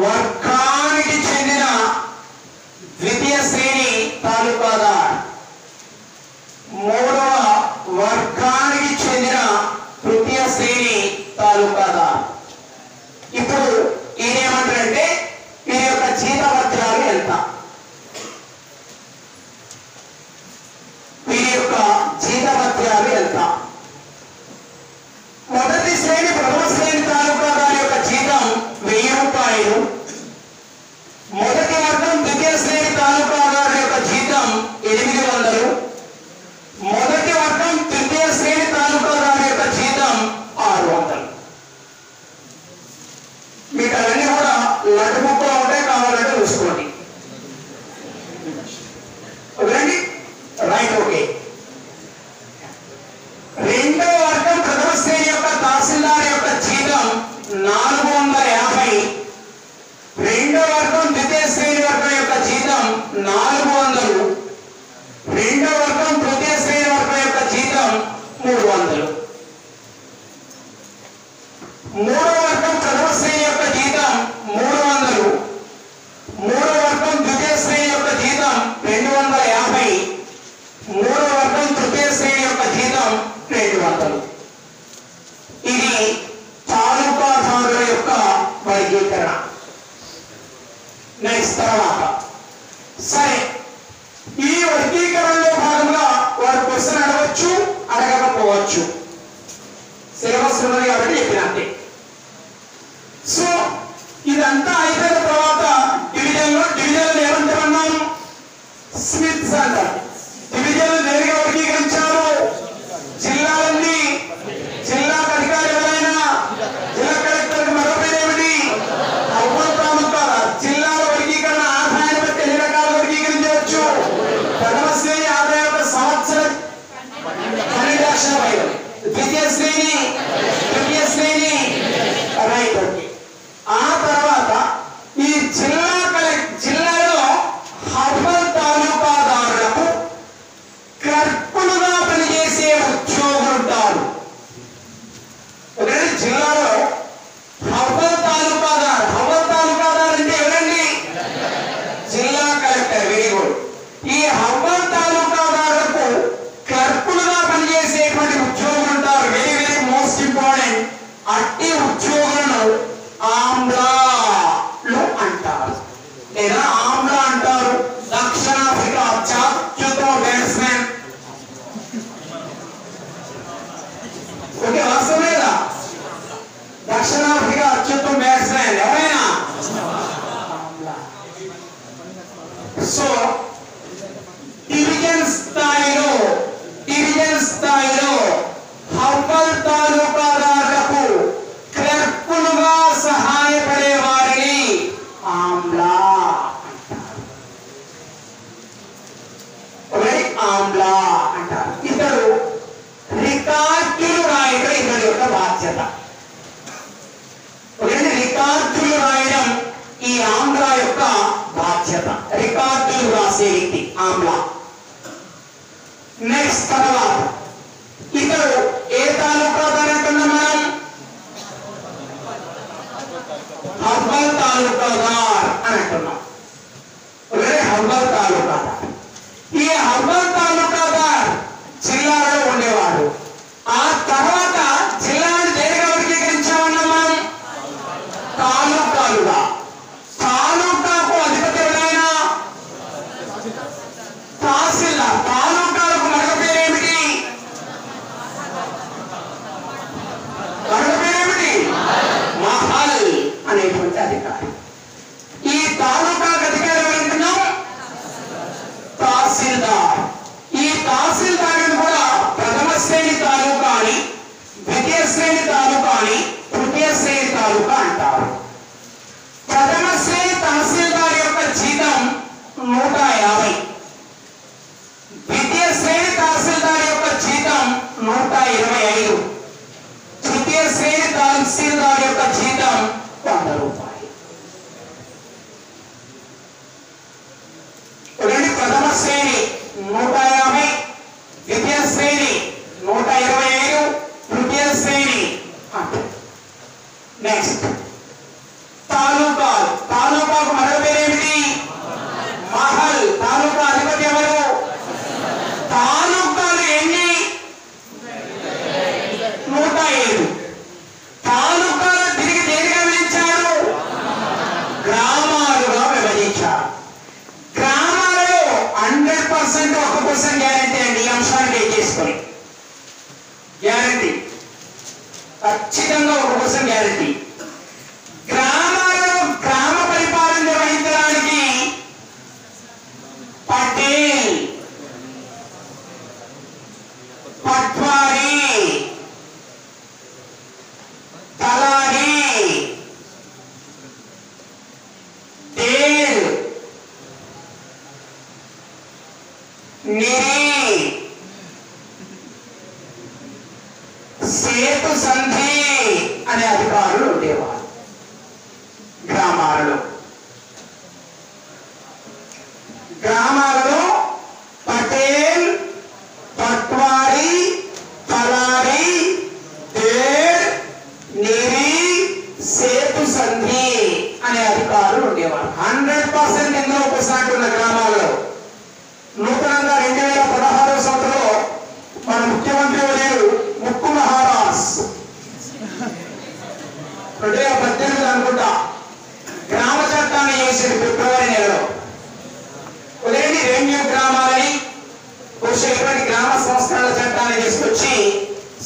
వర్గానికి చెందిన ద్వితీయ శ్రేణి తాలూకాదార్. మూడవ వర్గానికి చెందిన తృతీయ శ్రేణి తాలూకాదార్. ఇప్పుడు ఈయనేమంటారంటే వీరి యొక్క జీతభత్యాలు ఎంత? వీరి యొక్క జీతభత్యాలు ఎంత? మొదటి శ్రేణి ప్రథమ శ్రేణి తాలూకాదార్ యొక్క జీతం 1000 రూపాయలు. మొదటి వర్గం ద్వితీయ శ్రేణి తాలూకాదార్ యొక్క జీతం 800. మొదటి వర్గం తృతీయ శ్రేణి తాలూకాదార్ యొక్క జీతం 600. మీకు అవన్నీ కూడా లడ్డుముక్కలో ఉంటాయి, కావాలంటే చూసుకోండి. ఓకేనండి, రైట్, ఓకే. రెండవ వర్గం ప్రథమ శ్రేణి యొక్క తహసీల్దార్ యొక్క జీతం 450. రెండవ వర్గం ద్వితీయ శ్రేణి వర్గం యొక్క జీతం 400. రెండవ వర్గం తృతీయ శ్రేణి వర్గం యొక్క జీతం 300. మూడవ వర్గం ప్రథమ శ్రేణి యొక్క జీతం 300. మూడవ వర్గం ద్వితీయ శ్రేణి యొక్క జీతం 250. మూడవ వర్గం తృతీయ శ్రేణి యొక్క జీతం 200. ఇది తాలూకాదారుల యొక్క వర్గీకరణ. నెక్స్ట్ తర్వాత సరే, ఈ వర్గీకరణలో భాగంగా వారు క్వశ్చన్ అడగవచ్చు, అడగకపోవచ్చు. సిలబస్ ఉన్నది కాబట్టి చెప్పినట్టే. సో ఇదంతా అయిపోయిన తర్వాత డివిజన్ ఏమంటామన్నాం? స్మిత్స్ అంటారు. డివిజన్ నేరుగా వర్గీకరించారు. జిల్లాలన్నీ జిల్లాకు అధికారి ఎవరైనా జిల్లా కలెక్టర్ మరో పేరు ఏమిటి? జిల్లాల వర్గీకరణ ఆదాయాన్ని బట్టి ఎన్ని రకాలు వర్గీకరించవచ్చు? ప్రథమ శ్రేణి ఆదాయ యొక్క సంవత్సరం 12 లక్షల రూపాయలు. ద్వితీయ శ్రేణి, తృతీయ శ్రేణి, రైట్, ఓకే. ఆ తర్వాత ఈ జిల్లాలో హర్బల్ తాలూకాదారులకు క్లర్కులుగా పనిచేసే ఉద్యోగులు ఉంటారు. జిల్లాలో హర్బల్ తాలూకాదార్ అంటే ఎవరండి? జిల్లా కలెక్టర్. Very good. ఈ హర్బల్ తాలూకాదారులకు క్లర్కులుగా పనిచేసేటువంటి ఉద్యోగులు ఉంటారు. Very very most important. అట్టి ఉద్యోగులను ఆమ్లాలు అంటారు, లేదా ఆమ్లా అంటారు. దక్షిణాఫ్రికా అత్యుత్తమ బ్యాట్స్మెన్. ఓకే, వాస్తవేదా? దక్షిణాఫ్రికా అత్యుత్తమ బ్యాట్స్మెన్ ఎవరైనా? సో డివిజన్ స్థాయిలో హర్బల్ తాలూకాదారులకు క్లర్కులుగా సహాయపడే వారిని ఆమ్లా అంటారు. ఇతడు రికార్డులు రాయడం ఇతడి యొక్క బాధ్యత. రికార్డులు రాయడం ఈ ఆమ్లా యొక్క బాధ్యత. రికార్డులు రాసే వ్యక్తి ఆమ్లా. నెక్స్ట్ తర్వాత ఇతడు ఏ తాలూకాదారు అంటున్నాం మనం? హర్బల్ తాలూకా రూపాయలు. ప్రథమ శ్రేణి 150, ద్వితీయ శ్రేణి 125, తృతీయ శ్రేణి 100. నెక్స్ట్ తాలూకాలు. తాలూకాకు మరొక పేరేమిటి? మహల్. తాలూకా అధిపతి ఎవరు? తాలూకాలు ఎన్ని? 107. తాలూకాలు తిరిగి దేనిగా విభజించారు? గ్రామాలుగా విభజించారు. గ్రామాలలో 100% 1% గ్యారంటీ అండి. ఈ అంశాన్ని చేసుకొని గ్యారంటీ, ఖచ్చితంగా 1% గ్యారంటీ. గ్రామాలలో గ్రామ పరిపాలన నిర్వహించడానికి పటేల్, పట్వారీ, తలారి, తేల్, నిరి, సేతు సంధి అనే అధికారులు ఉండేవారు గ్రామాలలో. గ్రామాలలో పటేల్, పట్వారీ, తలారి, తేల్, నిరి, సేతు సంధి అనే అధికారులు ఉండేవారు. 100% ఇందులో ఉపసాటి ఉన్న గ్రామాలలో. నూతనంగా 2016 సంవత్సరంలో మన ముఖ్యమంత్రి వర్యులు ముక్కు మహారాజ్ 2018 అనుకుంటా గ్రామ చట్టాన్ని చేసింది ఫిబ్రవరి నెలలో. ఉదయం రెవెన్యూ గ్రామాలని ఇటువంటి గ్రామ సంస్కరణ చట్టాన్ని తీసుకొచ్చి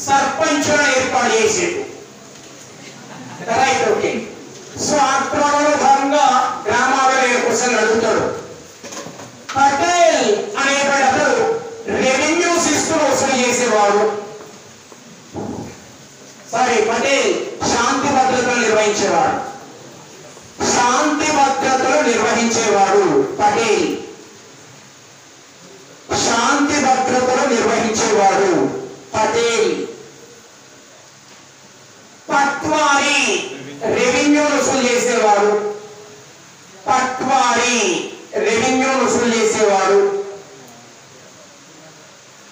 సర్పంచులను ఏర్పాటు చేసిండు. Right, okay. సో ఆ క్రమంలో భాగంగా గ్రామాలలో క్వశ్చన్ అడుగుతాడు. పటేల్ అనేటువంటి అతడు రెవెన్యూ శిస్తులు వసూలు చేసేవాడు. పటేల్ శాంతి భద్రతలు నిర్వహించేవాడు. శాంతి భద్రతలు నిర్వహించేవాడు పటేల్. శాంతి భద్రతలు నిర్వహించేవాడు పటేల్. పట్వారీ రెవెన్యూ వసూలు చేసేవాడు. పట్వారీ రెవెన్యూ వసూలు చేసేవాడు.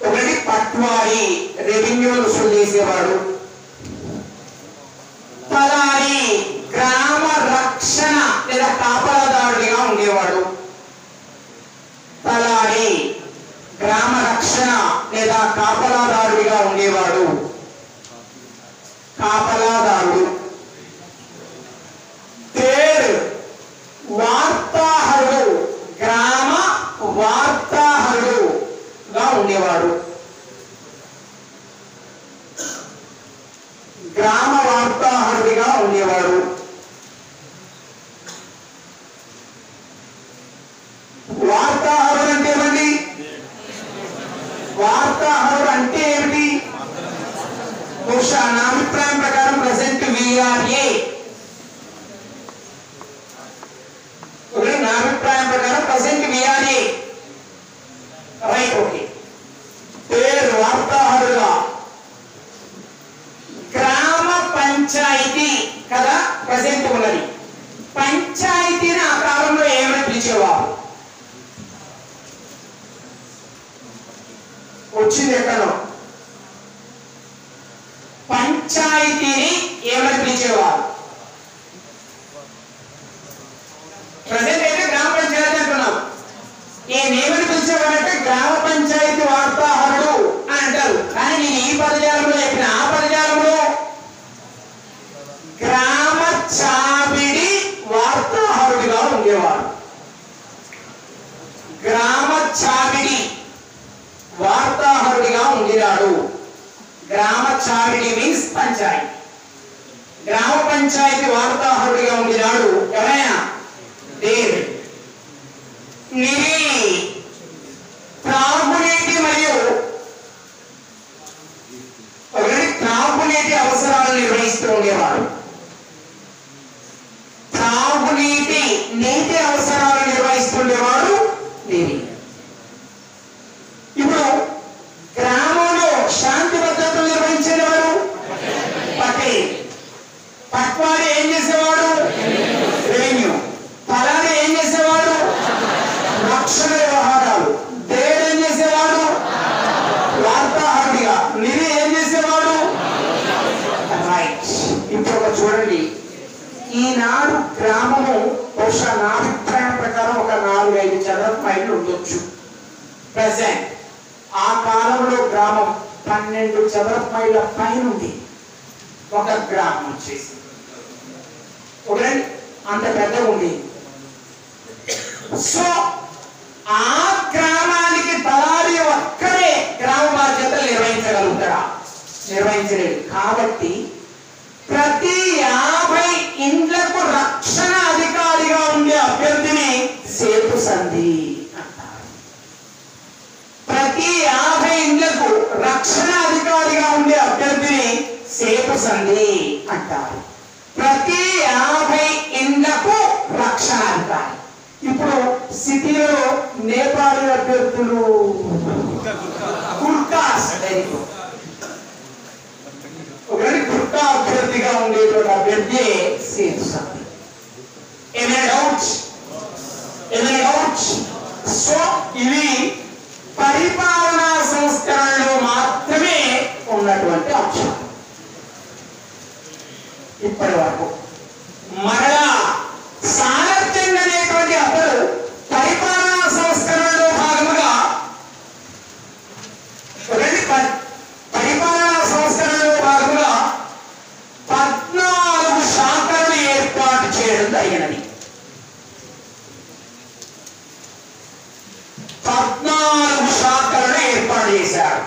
ఒకటి పట్వారీ రెవెన్యూ వసూలు చేసేవాడు. తలారి గ్రామ రక్షణ లేదా కాపలాదారుడిగా ఉండేవాడు. తలారి గ్రామ రక్షణ లేదా కాపలాదారుడిగా ఉండేవాడు. కాపలాదారుడు. తేర్ వార్తాహరుడు గ్రామ వార్తాహరుడుగా ఉండేవాడు. గ్రామ వార్తాహరుడిగా ఉండేవాడు. వార్తాహరుడు అంటే ఏమండి? వార్తాహరుడు అంటే ఏమిటి? బహుశా నా అభిప్రాయం ప్రకారం ప్రెసెంట్ విఆర్ఏ. నా అభిప్రాయం ప్రకారం ప్రెసెంట్ విఆర్ఏ. Right, okay. పేరు వార్తాహరుడుగా. గ్రామ పంచాయతీ కదా ప్రెసెంట్ ఉన్నది. పంచాయతీని ఆ కాలంలో ఏమని పిలిచేవారు? వచ్చింది ఎక్కడో. పంచాయతీని ఏమని పిలిచేవారు? ప్రజెంట్ అయితే గ్రామ పంచాయతీ అంటున్నాం. ఏమని పిలిచేవారంటే గ్రామ పంచాయతీ వార్తాహరుడు అని అంటారు. కానీ నేను ఈ పదజాలంలో చెప్పిన ఆ పదజాలంలో గ్రామ చావిడి వార్తాహరుడిగా ఉండేవాడు. గ్రామ చావిడి వార్తాహరుడిగా ఉండినాడు. గ్రామ చావిడి మీన్స్ పంచాయతీ. గ్రామ పంచాయతీ వార్తాహరుడిగా ఉండినాడు ఎవరైనా? దేవ్. నిరి త్రాగునీటి మరియు త్రాగునీటి అవసరాలు నిర్వహిస్తూ ఉండేవాడు. నీటి అవసరాలు నిర్వహిస్తుండేవాడు నిరి. ఇప్పుడు గ్రామంలో శాంతి భద్రతలు నిర్వహించేవాడు పటేల్. పట్వారీ ఏం చేసేవాడు? చూడండి, ఈనాడు గ్రామము బహుశా నా అభిప్రాయం ప్రకారం ఒక 4-5 చదరపు మైళ్ళు ఉండొచ్చు ప్రెసెంట్. ఆ కాలంలో గ్రామం 12 చదరపు మైళ్ళ పైన ఉంది ఒక గ్రామం వచ్చేసి. ఓకే, అంత పెద్దగా ఉంది. సో ఆ గ్రామానికి దళారి ఒక్కడే గ్రామ బాధ్యతలు నిర్వహించగలుగుతాడా? నిర్వహించలేడు. కాబట్టి ప్రతి 50 ఇండ్లకు రక్షణ అధికారిగా ఉండే అభ్యర్థిని సేతు సంధి అంటారు. ప్రతి 50 ఇండ్లకు రక్షణ అధికారిగా ఉండే అభ్యర్థిని సేతు సంధి అంటారు. ప్రతి 50 ఇండ్లకు రక్షణ అధికారి. ఇప్పుడు సిటీలో నేపాలీ అభ్యర్థులు గుర్కాస్ ఒకటి గుర్కా అభ్యర్థిగా ఉండేటువంటి అభ్యర్థి సేతు సంధి. ఏమైనా డౌట్? సో ఇవి పరిపాలనా సంస్కరణలో మాత్రమే ఉన్నటువంటి అంశం. ఇప్పటి వరకు మరలా సారథ్యం అనేటువంటి అతడు పరిపాలనా సంస్కరణలో భాగముగా పరిపాలనా సంస్కరణలో భాగముగా 14 శాఖలను ఏర్పాటు చేయడం జరిగినది. 14 శాఖలను ఏర్పాటు చేశారు,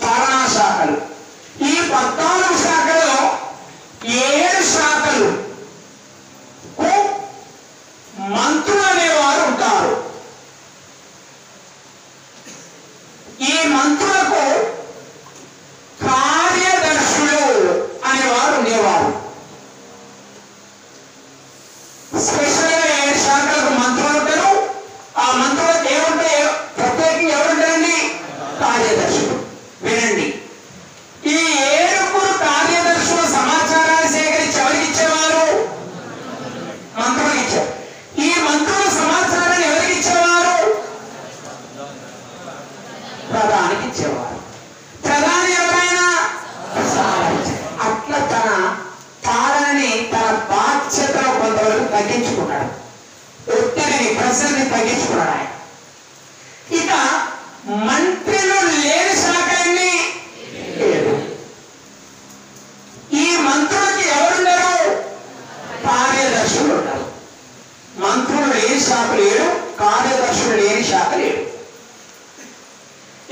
పాలనా శాఖలు. ఈ 14 శాఖలో 7 శాఖలు మంత్రులు అనేవారు ఉంటారు. ఈ మంత్రులకు కార్యదర్శులు అనేవారు ఉండేవారు. స్పెషల్ గా 7 శాఖలకు మంత్రులు ఉంటారు. ఆ మంత్రులకు ఏముంటాయి? ప్రత్యేకంగా ఎవరుంటారండి? కార్యదర్శులు. వినండి, ఈ 7 కార్యదర్శుల సమాచారాన్ని సేకరించి ఎవరికి ఇచ్చేవారు? మంత్రులకు ఇచ్చారు. ఈ మంత్రుల సమాచారాన్ని ఎవరికి ఇచ్చేవారు? ప్రధానికి ఇచ్చేవారు. ప్రధాని ఎవరైనా అట్లా తన పాలనని, తన బాధ్యతను కొంతవరకు తగ్గించుకున్నాడు. ఒత్తిడిని, ప్రెషర్ని తగ్గించుకున్నాడు ఆయన. ఇక మంత్రులు లేని శాఖలన్నీ 7. ఈ మంత్రులకి ఎవరున్నారు? కార్యదర్శులు ఉన్నారు. మంత్రులు లేని శాఖ 7, కార్యదర్శులు లేని శాఖ 7.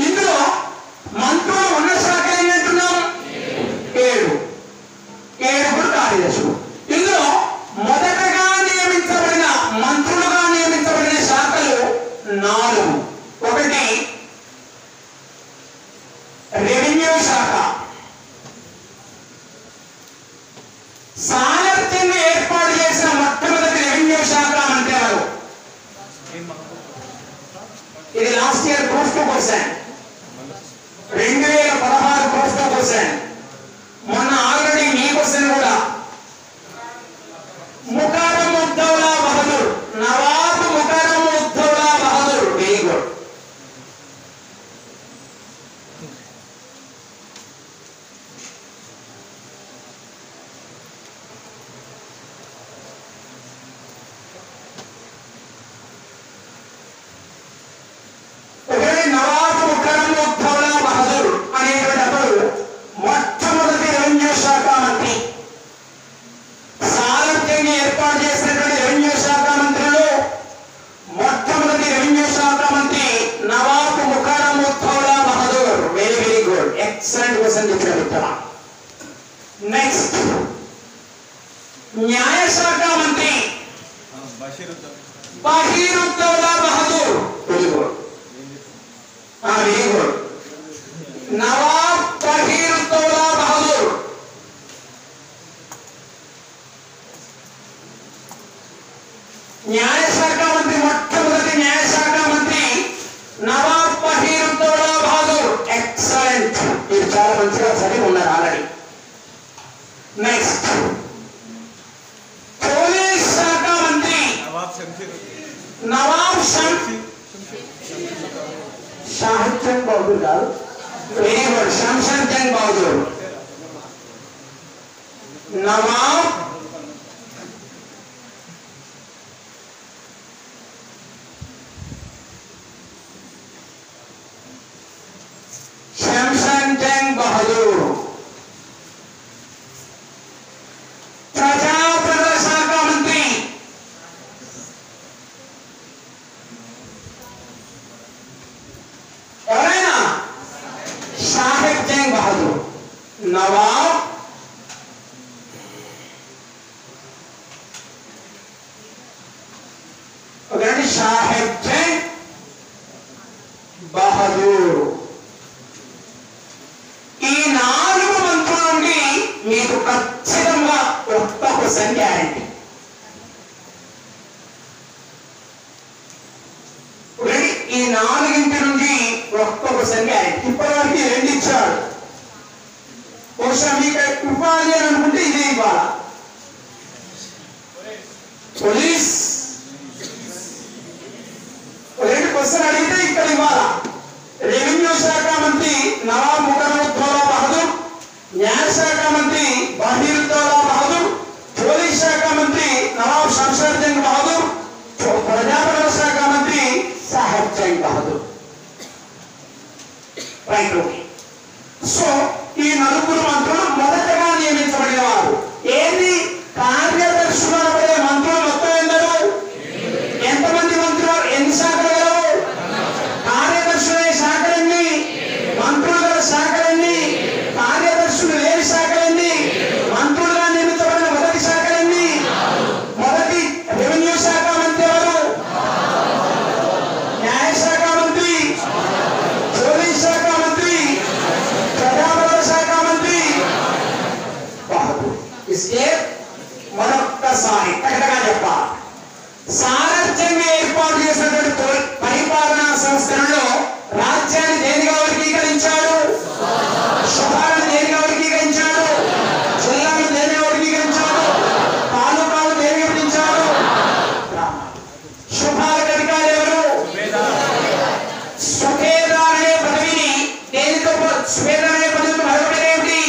ఇందులో మంత్రులు ఉన్న శాఖ ఏంటంటున్నాం? 7 కార్యదర్శులు. ఇందులో మొదటగా నియమించబడిన మంత్రులుగా నియమించబడిన శాఖలు 4. ఒకటి రెవెన్యూ శాఖ. సామర్థ్యంగా ఏర్పాటు చేసిన మొట్టమొదటి రెవెన్యూ శాఖ మంత్రి ఎవరు? ఇది last year group 2 question, 2016 group 2 question. మొన్న ఆల్రెడీ మీ క్వశ్చన్ కూడా. ముకరమ్ ఉద్దౌలా బహదూర్, నవాబ్ ముకరమ్ ఉద్దౌలా బహదూర్. Very good. నవాబ్ ముకరమ్ ఉద్దౌలా బహదూర్ అనేటువంటి అతడు మొట్టమొదటి రెవెన్యూ శాఖ మంత్రి. సారథ్యంగా ఏర్పాటు చేసినటువంటి రెవెన్యూ శాఖ మంత్రులు మొట్టమొదటి రెవెన్యూ శాఖ మంత్రి Nawab Mukarram Uddaula Bahadur. Very good, excellent question చెప్పిన. నెక్స్ట్ న్యాయశాఖ మంత్రి బహీరుద్దౌలా బహదూర్. Very good. నవాబ్ బహీరుద్దౌలా బహదూర్. న్యాయశాఖ మంత్రి, మొట్టమొదటి న్యాయశాఖ మంత్రి నవాబ్ బహీరుద్దౌలా బహదూర్. ఎక్సలెంట్. మీరు చాలా మంచిగా చదివి ఉన్నారు ఆల్రెడీ. నెక్స్ట్ పోలీస్ శాఖ మంత్రి నవాబ్ షాహిద్ బహదూర్ గారు. Very good, Shamshad Jung Bahadur. నవాబ్ శంషాద్ జంగ్ బహదూర్. ప్రజాప్రద శాఖ మంత్రి ఎవరైనా సాహెబ్ జంగ్ బహదూర్. నవాబ్ ఒకటి సాహెబ్ జంగ్ బహదూర్. ఈ 4 మంత్రుల నుండి మీకు ఖచ్చితంగా ఒక్క క్వశ్చన్ గ్యారెంటీ. ఈ 4 నుండి ఒక్క క్వశ్చన్ గ్యారెంటీ. ఇప్పటివరకు 2 ఇచ్చాడు. బహుశా మీకు ఇవ్వాలి అని అనుకుంటే ఇదే ఇవ్వాలా? పోలీస్ 2 క్వశ్చన్ అడిగితే ఇక్కడ ఇవ్వాలా? రెవెన్యూ శాఖ మంత్రి నవాబ్ ముకర్రముద్దౌలా బహదూర్, న్యాయశాఖ మంత్రి బహీరుద్దౌలా బహదూర్, పోలీస్ శాఖ మంత్రి నవాబ్ శంషాద్ జంగ్ బహదూర్, ప్రజాప్రద శాఖ మంత్రి Saheb Jung Bahadur. Right. Okay. So ఈ 4 మంత్రులు మొదటగా నియమించబడిన వారు. ఏది కార్యదర్శులు అనబడే మంత్రులు మొత్తం ఎందరు? ఎంతమంది మంత్రులు? ఎన్ని శాఖలు గలవు? కార్యదర్శులే శాఖలన్నీ, మంత్రులు గల శాఖలన్నీ, కార్యదర్శులు లేని శాఖలన్నీ, మంత్రులుగా నియమించబడిన మొదటి శాఖలన్నీ. మొదటి రెవెన్యూ శాఖ మంత్రి ఎవరు? న్యాయశాఖ మంత్రి, పోలీస్ శాఖ మంత్రి, ప్రజాప్రద శాఖ మంత్రి బహదూర్. ఇస్తే మరొక్కసారి కరెక్ట్గా చెప్పాలి. సారథ్యంగా ఏర్పాటు చేసినటువంటి పరిపాలనా సంస్థలలో రాజ్యాన్ని దేనిగా వర్గీకరించాడు? శుభాలను దేనిగా వర్గీకరించాడు? జిల్లాను దేనిగా వర్గీకరించాడు? తాలూకాలు దేనిగా విభజించాడు? శుభాలకు అధికారి ఎవరు? సుఖేదార్ అనే పదవిని దేనితో సుఖేదార్ అనే పదవితో మరొకటి ఏమిటి?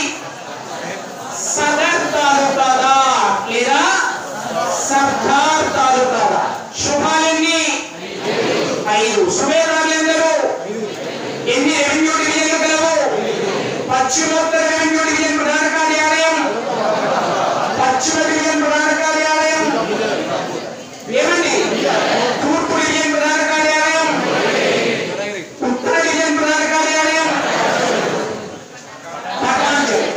సదర్ తాలూకాదార్ లేదా సర్దార్ తాలూకాదార్. శుభాలన్నీ 5. సుబేదార్లు ఎందరు? ఎన్ని రెవెన్యూ డివిజన్లు గలవు? పశ్చిమోత్తర రెవెన్యూ డివిజన్ ప్రధాన కార్యాలయం, పశ్చిమ డివిజన్ ప్రధాన కార్యాలయం ఏమండి? తూర్పు డివిజన్ ప్రధాన కార్యాలయం, ఉత్తర డివిజన్ ప్రధాన కార్యాలయం,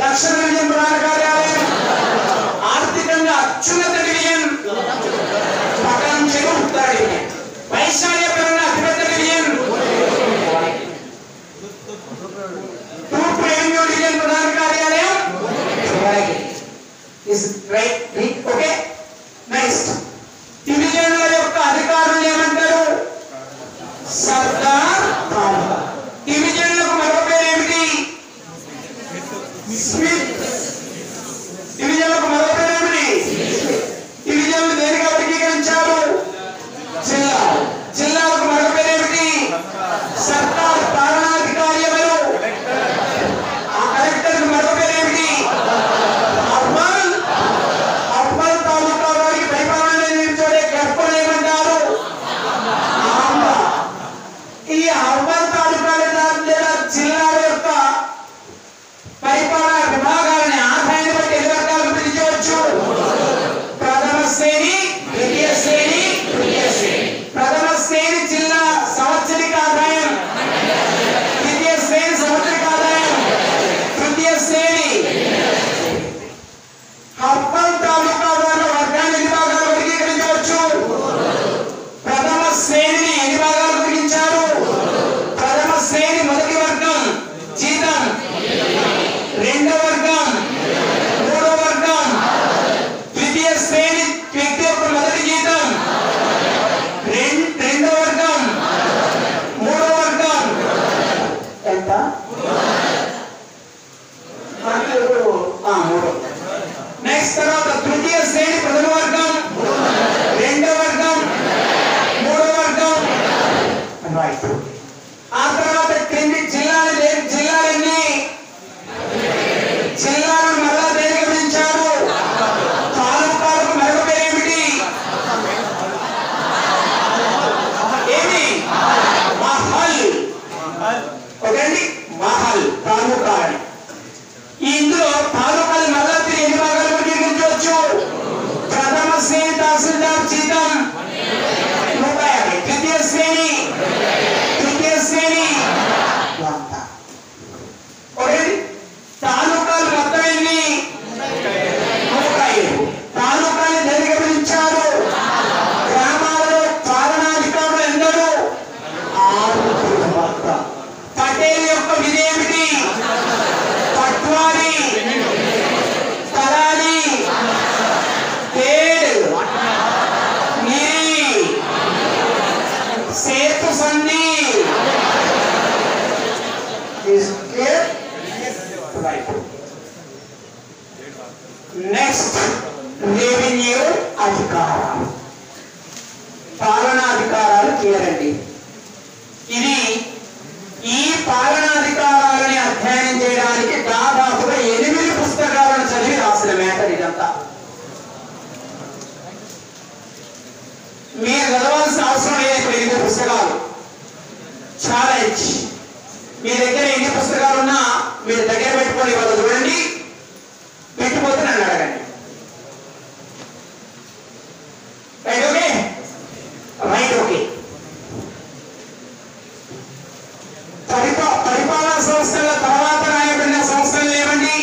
దక్షిణ డివిజన్ ప్రధాన కార్యాలయం, ఆర్థికంగా అత్యున్నత డివిజన్ పటాన్చెరు ఉత్తర డివిజన్, వైశాల్యపరంగా అతిపెద్ద డివిజన్ తూర్పు రెవెన్యూ డివిజన్ ప్రధాన కార్యాలయం. ఓకే. నెక్స్ట్ డివిజన్ల యొక్క అధికారులు ఏమంటారు? సర్దార్. డివిజన్లకు మరో పేరు ఏమిటి? స్మిత్. డివిజన్లకు మరో పేరు ఏమిటి? డివిజన్లు దేనిగా వర్గీకరించారు? జిల్లా. జిల్లాలకు మరో పేరు ఏమిటి? సర్కార్. పాలనాధికారి ఎవరు? ఆ కలెక్టర్ మరో పేరు ఏమిటి? అర్బన్. అర్బన్ తాలూకా వారికి పరిపాలన నిర్వహించే గర్భం ఏమంటారు? ఆంధ్ర. ఈ అర్బన్ తాలూకా లేదా జిల్లాల యొక్క పరిపాలన విభాగాలని ఆదాయాన్ని బట్టి ఎన్ని వర్గాలకు పిలిచవచ్చు? ప్రథమ శ్రేణి, ద్వితీయ శ్రేణి, తృతీయ శ్రేణి. ప్రథమ శ్రేణి జిల్లా సంవత్సరిక ఆదాయం, ద్వితీయ శ్రేణి సంవత్సరిక ఆదాయం, తృతీయ శ్రేణి. అర్బన్ తాలూకా వారి వర్గాన్ని ఎన్ని భాగాలు వర్గీకరించవచ్చు? ప్రథమ శ్రేణిని ఎన్ని భాగాలు వర్గీకరించారు? ప్రథమ శ్రేణి మొదటి వర్గం జీతం, రెండవ వర్గం, మూడవ వర్గం. ద్వితీయ శ్రేణి వ్యక్తి యొక్క మొదటి జీతం, రెండవ వర్గం, మూడవ వర్గం. ఎంత? 3. నెక్స్ట్ తర్వాత తృతీయ శ్రేణి ప్రథమ వర్గం, రెండవ వర్గం, మూడవ వర్గం. రైట్. ఆ తర్వాత క్రింది జిల్లాలన్నీ జిల్లాలను మరలా దేనిగా విభజించారు? నెక్స్ట్ రెవెన్యూ అధికారాలు, పాలనాధికారాలు తీరండి. ఇది ఈ పాలనాధికారాలని అధ్యయనం చేయడానికి దాదాపుగా 8 పుస్తకాలను చదివి రాసిన మ్యాటర్ ఇదంతా. మీరు చదవాల్సిన అవసరం లేదు. ఇప్పుడు 8 పుస్తకాలు ఛాలెంజ్. మీ దగ్గర ఎన్ని పుస్తకాలు ఉన్నా మీరు దగ్గర పెట్టుకొని వాళ్ళు చూడండి, పెట్టిపోతే నన్ను అడగండి. రైట్? Okay, right. ఓకే. పరిపాలనా సంస్థల తర్వాత రాయబడిన సంస్థలు ఏమండి?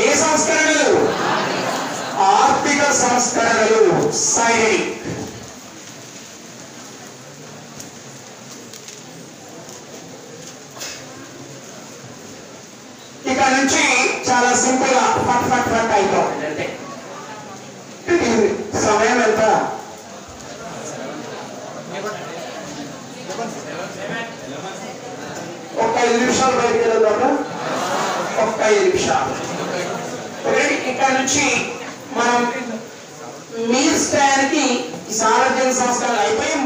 ఏ సంస్కరణలు? ఆర్థిక సంస్కరణలు, సైనిక్. ఇక్కడ నుంచి చాలా సింపుల్ గా ఫట్ ఫట్ ఫట్ అయిపోతుంది. అంటే సమయం ఎంత? ఒక 5 నిమిషాలు బయటకు వెళ్దాం. ఒక 5 నిమిషాలు. ఇక్కడ నుంచి మనం మీ స్థాయికి సారథ్యం సంస్కరణలు అయిపోయి